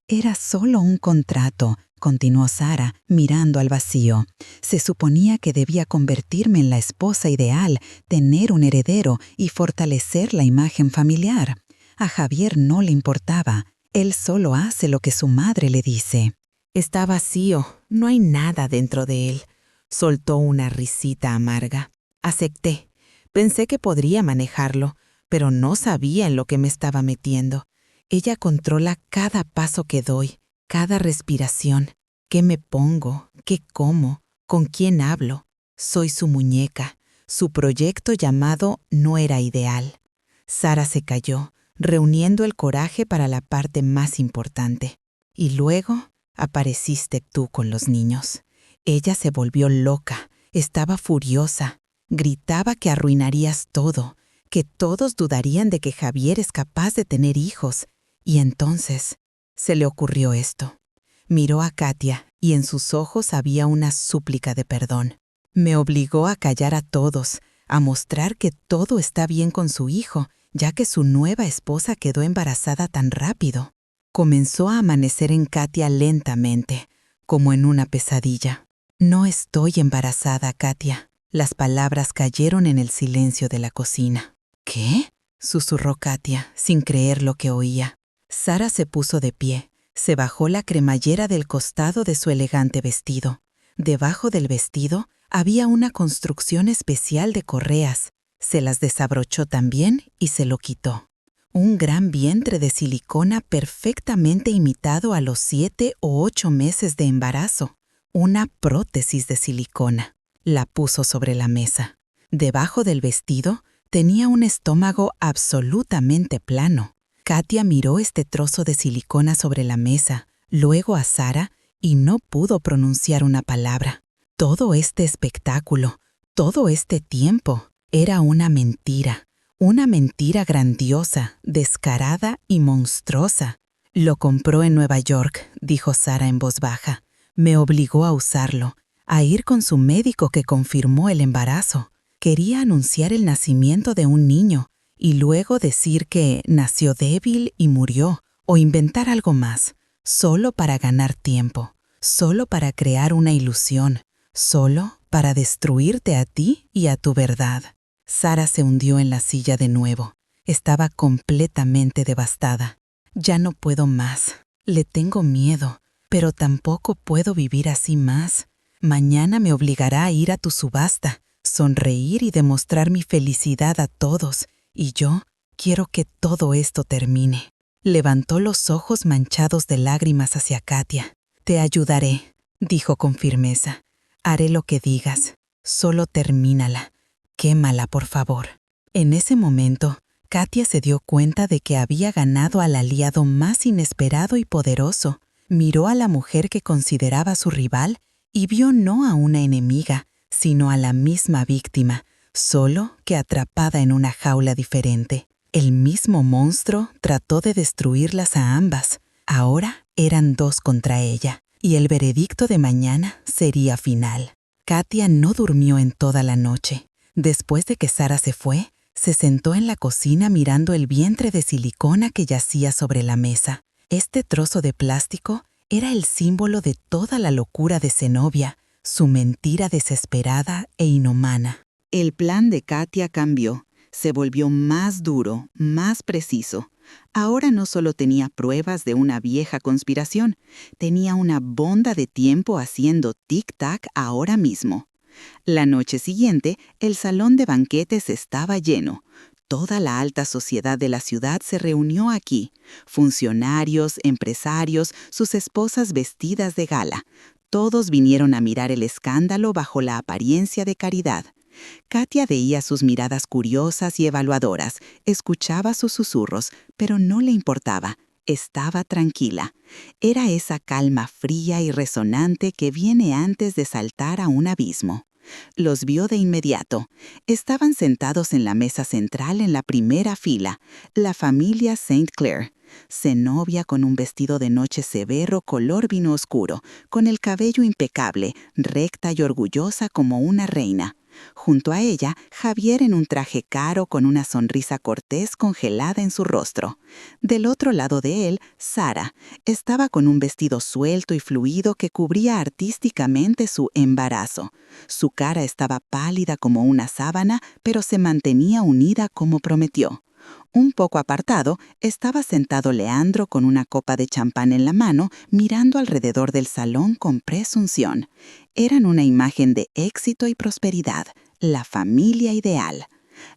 Era solo un contrato, continuó Sara, mirando al vacío. Se suponía que debía convertirme en la esposa ideal, tener un heredero y fortalecer la imagen familiar. A Javier no le importaba. Él solo hace lo que su madre le dice. Está vacío, no hay nada dentro de él. Soltó una risita amarga. Acepté. Pensé que podría manejarlo, pero no sabía en lo que me estaba metiendo. Ella controla cada paso que doy, cada respiración, qué me pongo, qué como, con quién hablo. Soy su muñeca. Su proyecto llamado no era ideal. Sara se calló, reuniendo el coraje para la parte más importante. Y luego apareciste tú con los niños. Ella se volvió loca, estaba furiosa. Gritaba que arruinarías todo, que todos dudarían de que Javier es capaz de tener hijos. Y entonces se le ocurrió esto. Miró a Katia y en sus ojos había una súplica de perdón. Me obligó a callar a todos, a mostrar que todo está bien con su hijo, ya que su nueva esposa quedó embarazada tan rápido. Comenzó a amanecer en Katia lentamente, como en una pesadilla. No estoy embarazada, Katia. Las palabras cayeron en el silencio de la cocina. ¿Qué? Susurró Katia, sin creer lo que oía. Sara se puso de pie, se bajó la cremallera del costado de su elegante vestido. Debajo del vestido había una construcción especial de correas. Se las desabrochó también y se lo quitó. Un gran vientre de silicona perfectamente imitado a los 7 o 8 meses de embarazo. Una prótesis de silicona. La puso sobre la mesa. Debajo del vestido tenía un estómago absolutamente plano. Katia miró este trozo de silicona sobre la mesa, luego a Sara, y no pudo pronunciar una palabra. Todo este espectáculo, todo este tiempo, era una mentira grandiosa, descarada y monstruosa. Lo compró en Nueva York, dijo Sara en voz baja. Me obligó a usarlo, a ir con su médico que confirmó el embarazo. Quería anunciar el nacimiento de un niño y luego decir que nació débil y murió, o inventar algo más, solo para ganar tiempo, solo para crear una ilusión, solo para destruirte a ti y a tu verdad. Sara se hundió en la silla de nuevo. Estaba completamente devastada. Ya no puedo más. Le tengo miedo, pero tampoco puedo vivir así más. Mañana me obligará a ir a tu subasta, sonreír y demostrar mi felicidad a todos. Y yo quiero que todo esto termine. Levantó los ojos manchados de lágrimas hacia Katia. Te ayudaré, dijo con firmeza. Haré lo que digas. Solo termínala. Quémala, por favor. En ese momento, Katia se dio cuenta de que había ganado al aliado más inesperado y poderoso. Miró a la mujer que consideraba su rival y vio no a una enemiga, sino a la misma víctima, solo que atrapada en una jaula diferente. El mismo monstruo trató de destruirlas a ambas. Ahora eran 2 contra ella, y el veredicto de mañana sería final. Katia no durmió en toda la noche. Después de que Sara se fue, se sentó en la cocina mirando el vientre de silicona que yacía sobre la mesa. Este trozo de plástico era el símbolo de toda la locura de Zenobia, su mentira desesperada e inhumana. El plan de Katia cambió. Se volvió más duro, más preciso. Ahora no solo tenía pruebas de una vieja conspiración, tenía una bomba de tiempo haciendo tic-tac ahora mismo. La noche siguiente, el salón de banquetes estaba lleno. Toda la alta sociedad de la ciudad se reunió aquí. Funcionarios, empresarios, sus esposas vestidas de gala. Todos vinieron a mirar el escándalo bajo la apariencia de caridad. Katia veía sus miradas curiosas y evaluadoras, escuchaba sus susurros, pero no le importaba. Estaba tranquila. Era esa calma fría y resonante que viene antes de saltar a un abismo. Los vio de inmediato. Estaban sentados en la mesa central en la primera fila, la familia St. Clair. Zenobia con un vestido de noche severo color vino oscuro, con el cabello impecable, recta y orgullosa como una reina. Junto a ella, Javier en un traje caro con una sonrisa cortés congelada en su rostro. Del otro lado de él, Sara estaba con un vestido suelto y fluido que cubría artísticamente su embarazo. Su cara estaba pálida como una sábana, pero se mantenía unida como prometió. Un poco apartado, estaba sentado Leandro con una copa de champán en la mano, mirando alrededor del salón con presunción. Eran una imagen de éxito y prosperidad, la familia ideal.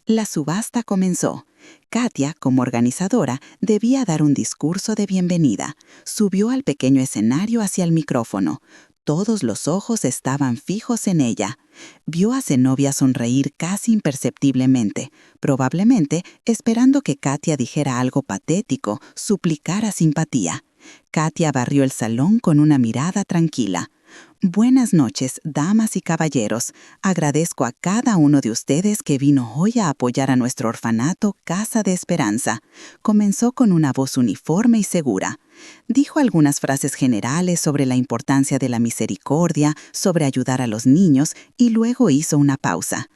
La subasta comenzó. Katia, como organizadora, debía dar un discurso de bienvenida. Subió al pequeño escenario hacia el micrófono. Todos los ojos estaban fijos en ella. Vio a Zenobia sonreír casi imperceptiblemente, probablemente esperando que Katia dijera algo patético, suplicara simpatía. Katia barrió el salón con una mirada tranquila. Buenas noches, damas y caballeros. Agradezco a cada uno de ustedes que vino hoy a apoyar a nuestro orfanato Casa de Esperanza. Comenzó con una voz uniforme y segura. Dijo algunas frases generales sobre la importancia de la misericordia, sobre ayudar a los niños, y luego hizo una pausa.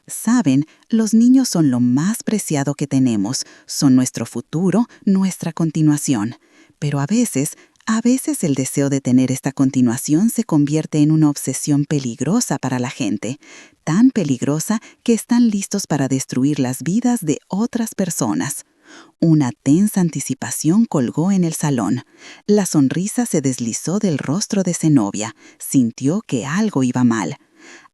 Saben, los niños son lo más preciado que tenemos, son nuestro futuro, nuestra continuación. Pero a veces el deseo de tener esta continuación se convierte en una obsesión peligrosa para la gente, tan peligrosa que están listos para destruir las vidas de otras personas. Una tensa anticipación colgó en el salón. La sonrisa se deslizó del rostro de Zenobia. Sintió que algo iba mal.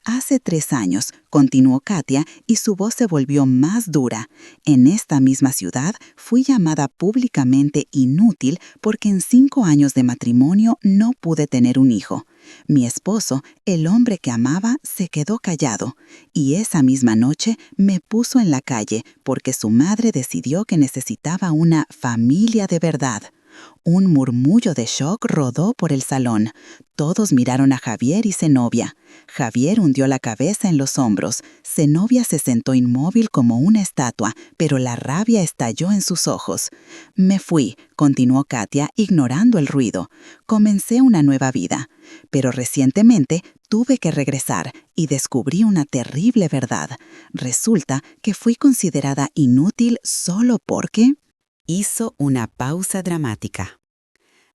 Hace 3 años, continuó Katia, y su voz se volvió más dura. En esta misma ciudad fui llamada públicamente inútil porque en 5 años de matrimonio no pude tener un hijo. Mi esposo, el hombre que amaba, se quedó callado, y esa misma noche me puso en la calle porque su madre decidió que necesitaba una familia de verdad. Un murmullo de shock rodó por el salón. Todos miraron a Javier y Zenobia. Javier hundió la cabeza en los hombros. Zenobia se sentó inmóvil como una estatua, pero la rabia estalló en sus ojos. Me fui, continuó Katia, ignorando el ruido. Comencé una nueva vida. Pero recientemente tuve que regresar y descubrí una terrible verdad. Resulta que fui considerada inútil solo porque... Hizo una pausa dramática.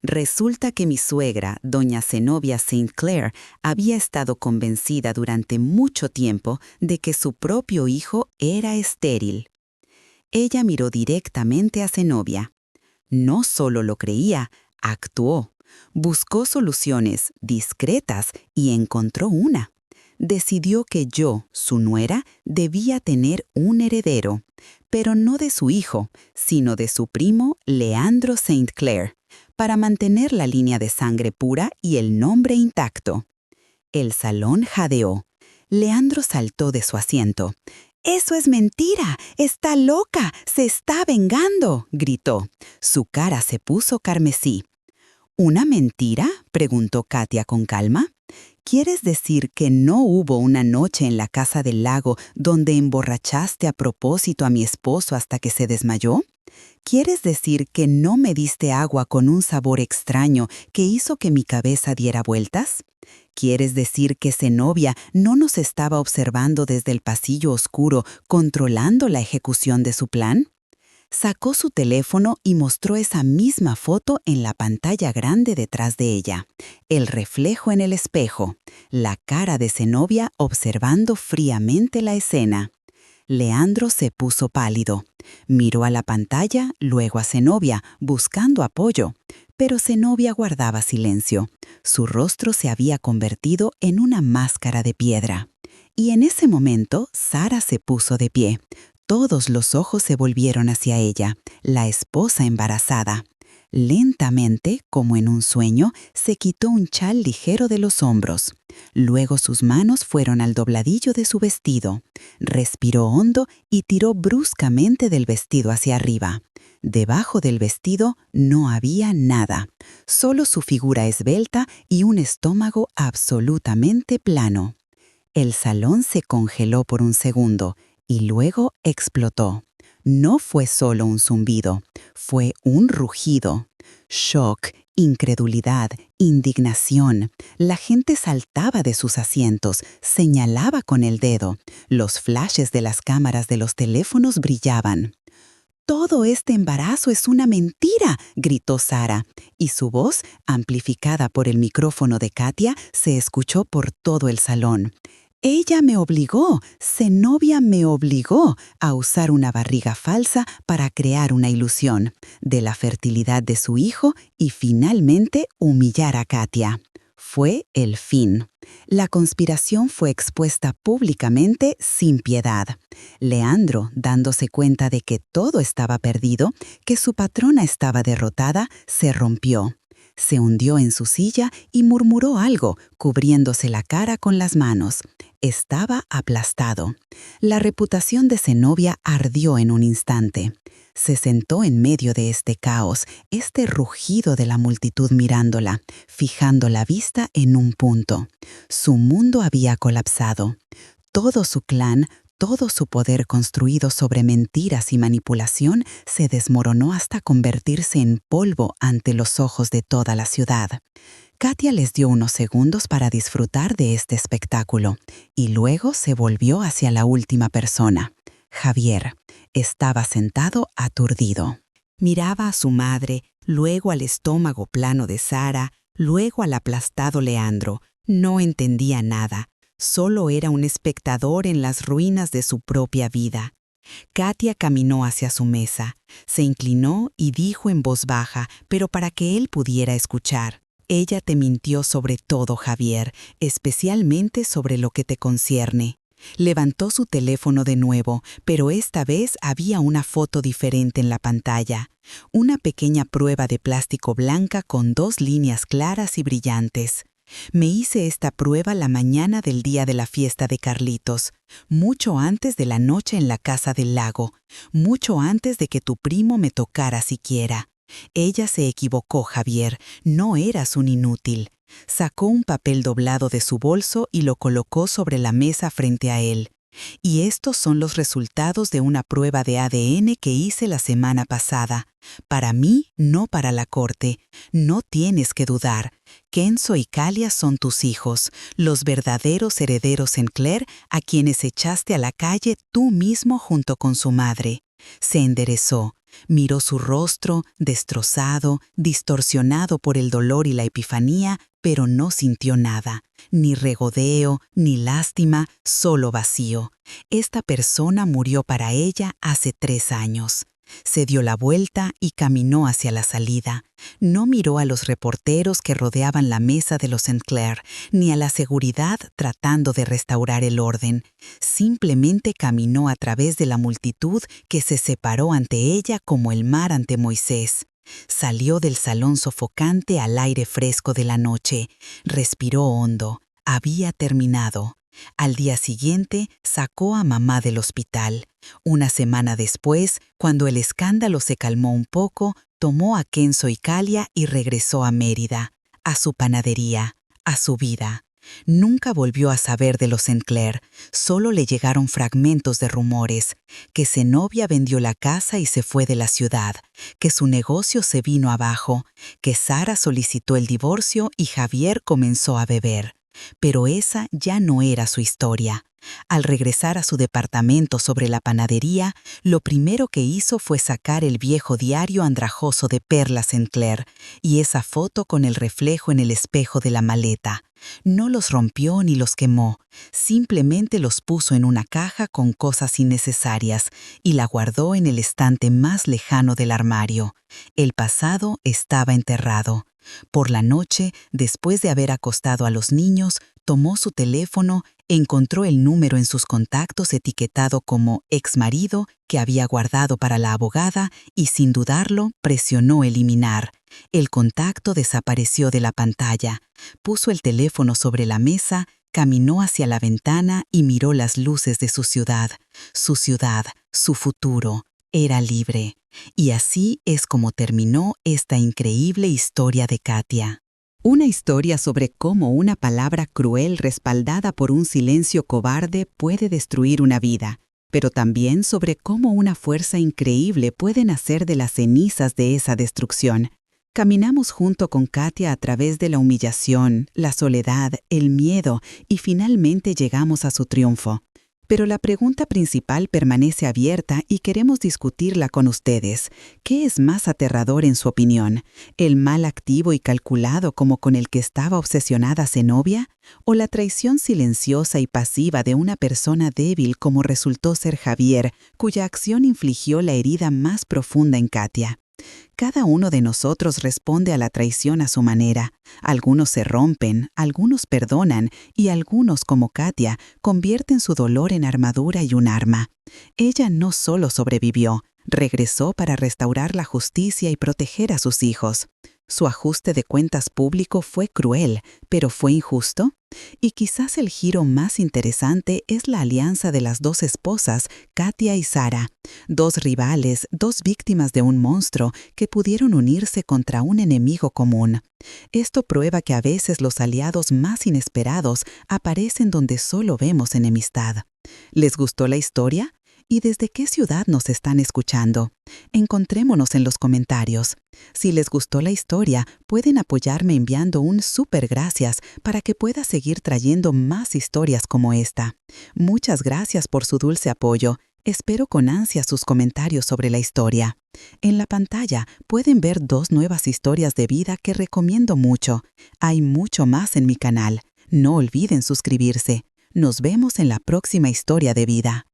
Resulta que mi suegra, doña Zenobia St. Clair, había estado convencida durante mucho tiempo de que su propio hijo era estéril. Ella miró directamente a Zenobia. No solo lo creía, actuó. Buscó soluciones discretas y encontró una. Decidió que yo, su nuera, debía tener un heredero, pero no de su hijo, sino de su primo Leandro St. Clair, para mantener la línea de sangre pura y el nombre intacto. El salón jadeó. Leandro saltó de su asiento. «¡Eso es mentira! ¡Está loca! ¡Se está vengando!», gritó. Su cara se puso carmesí. «¿Una mentira?», preguntó Katia con calma. ¿Quieres decir que no hubo una noche en la casa del lago donde emborrachaste a propósito a mi esposo hasta que se desmayó? ¿Quieres decir que no me diste agua con un sabor extraño que hizo que mi cabeza diera vueltas? ¿Quieres decir que Zenobia no nos estaba observando desde el pasillo oscuro, controlando la ejecución de su plan? Sacó su teléfono y mostró esa misma foto en la pantalla grande detrás de ella. El reflejo en el espejo, la cara de Zenobia observando fríamente la escena. Leandro se puso pálido. Miró a la pantalla, luego a Zenobia, buscando apoyo. Pero Zenobia guardaba silencio. Su rostro se había convertido en una máscara de piedra. Y en ese momento, Sara se puso de pie. Todos los ojos se volvieron hacia ella, la esposa embarazada. Lentamente, como en un sueño, se quitó un chal ligero de los hombros. Luego sus manos fueron al dobladillo de su vestido. Respiró hondo y tiró bruscamente del vestido hacia arriba. Debajo del vestido no había nada, solo su figura esbelta y un estómago absolutamente plano. El salón se congeló por un segundo y luego explotó. No fue solo un zumbido, fue un rugido. Shock, incredulidad, indignación. La gente saltaba de sus asientos, señalaba con el dedo. Los flashes de las cámaras de los teléfonos brillaban. «Todo este embarazo es una mentira», gritó Sara, y su voz, amplificada por el micrófono de Katia, se escuchó por todo el salón. «Ella me obligó, Zenobia me obligó a usar una barriga falsa para crear una ilusión de la fertilidad de su hijo y finalmente humillar a Katia». Fue el fin. La conspiración fue expuesta públicamente sin piedad. Leandro, dándose cuenta de que todo estaba perdido, que su patrona estaba derrotada, se rompió. Se hundió en su silla y murmuró algo, cubriéndose la cara con las manos. Estaba aplastado. La reputación de Zenobia ardió en un instante. Se sentó en medio de este caos, este rugido de la multitud mirándola, fijando la vista en un punto. Su mundo había colapsado. Todo su clan, todo su poder construido sobre mentiras y manipulación se desmoronó hasta convertirse en polvo ante los ojos de toda la ciudad. Katia les dio unos segundos para disfrutar de este espectáculo y luego se volvió hacia la última persona. Javier estaba sentado aturdido. Miraba a su madre, luego al estómago plano de Sara, luego al aplastado Leandro. No entendía nada. Solo era un espectador en las ruinas de su propia vida. Katia caminó hacia su mesa, se inclinó y dijo en voz baja, pero para que él pudiera escuchar: «Ella te mintió sobre todo, Javier, especialmente sobre lo que te concierne». Levantó su teléfono de nuevo, pero esta vez había una foto diferente en la pantalla. Una pequeña prueba de plástico blanca con 2 líneas claras y brillantes. «Me hice esta prueba la mañana del día de la fiesta de Carlitos, mucho antes de la noche en la casa del lago, mucho antes de que tu primo me tocara siquiera. Ella se equivocó, Javier, no eras un inútil». Sacó un papel doblado de su bolso y lo colocó sobre la mesa frente a él. «Y estos son los resultados de una prueba de ADN que hice la semana pasada. Para mí, no para la corte. No tienes que dudar. Kenzo y Kalia son tus hijos, los verdaderos herederos Sinclair a quienes echaste a la calle tú mismo junto con su madre». Se enderezó. Miró su rostro, destrozado, distorsionado por el dolor y la epifanía, pero no sintió nada, ni regodeo, ni lástima, solo vacío. Esta persona murió para ella hace 3 años. Se dio la vuelta y caminó hacia la salida. No miró a los reporteros que rodeaban la mesa de los Sinclair, ni a la seguridad tratando de restaurar el orden. Simplemente caminó a través de la multitud que se separó ante ella como el mar ante Moisés. Salió del salón sofocante al aire fresco de la noche. Respiró hondo. Había terminado. Al día siguiente, sacó a mamá del hospital. Una semana después, cuando el escándalo se calmó un poco, tomó a Kenzo y Kalia y regresó a Mérida, a su panadería, a su vida. Nunca volvió a saber de los Sinclair, solo le llegaron fragmentos de rumores, que Zenobia vendió la casa y se fue de la ciudad, que su negocio se vino abajo, que Sara solicitó el divorcio y Javier comenzó a beber. Pero esa ya no era su historia. Al regresar a su departamento sobre la panadería, lo primero que hizo fue sacar el viejo diario andrajoso de Perla Sinclair y esa foto con el reflejo en el espejo de la maleta. No los rompió ni los quemó, simplemente los puso en una caja con cosas innecesarias y la guardó en el estante más lejano del armario. El pasado estaba enterrado. Por la noche, después de haber acostado a los niños, tomó su teléfono Encontró el número en sus contactos etiquetado como exmarido que había guardado para la abogada y sin dudarlo presionó eliminar. El contacto desapareció de la pantalla. Puso el teléfono sobre la mesa, caminó hacia la ventana y miró las luces de su ciudad. Su futuro. Era libre. Y así es como terminó esta increíble historia de Katia. Una historia sobre cómo una palabra cruel respaldada por un silencio cobarde puede destruir una vida, pero también sobre cómo una fuerza increíble puede nacer de las cenizas de esa destrucción. Caminamos junto con Katia a través de la humillación, la soledad, el miedo y finalmente llegamos a su triunfo. Pero la pregunta principal permanece abierta y queremos discutirla con ustedes. ¿Qué es más aterrador en su opinión? ¿El mal activo y calculado como con el que estaba obsesionada Zenobia? ¿O la traición silenciosa y pasiva de una persona débil como resultó ser Javier, cuya acción infligió la herida más profunda en Katia? Cada uno de nosotros responde a la traición a su manera. Algunos se rompen, algunos perdonan y algunos, como Katia, convierten su dolor en armadura y un arma. Ella no solo sobrevivió, regresó para restaurar la justicia y proteger a sus hijos. Su ajuste de cuentas público fue cruel, pero ¿fue injusto? Y quizás el giro más interesante es la alianza de las dos esposas, Katia y Sara, dos rivales, dos víctimas de un monstruo que pudieron unirse contra un enemigo común. Esto prueba que a veces los aliados más inesperados aparecen donde solo vemos enemistad. ¿Les gustó la historia? ¿Y desde qué ciudad nos están escuchando? Encontrémonos en los comentarios. Si les gustó la historia, pueden apoyarme enviando un súper gracias para que pueda seguir trayendo más historias como esta. Muchas gracias por su dulce apoyo. Espero con ansia sus comentarios sobre la historia. En la pantalla pueden ver 2 nuevas historias de vida que recomiendo mucho. Hay mucho más en mi canal. No olviden suscribirse. Nos vemos en la próxima historia de vida.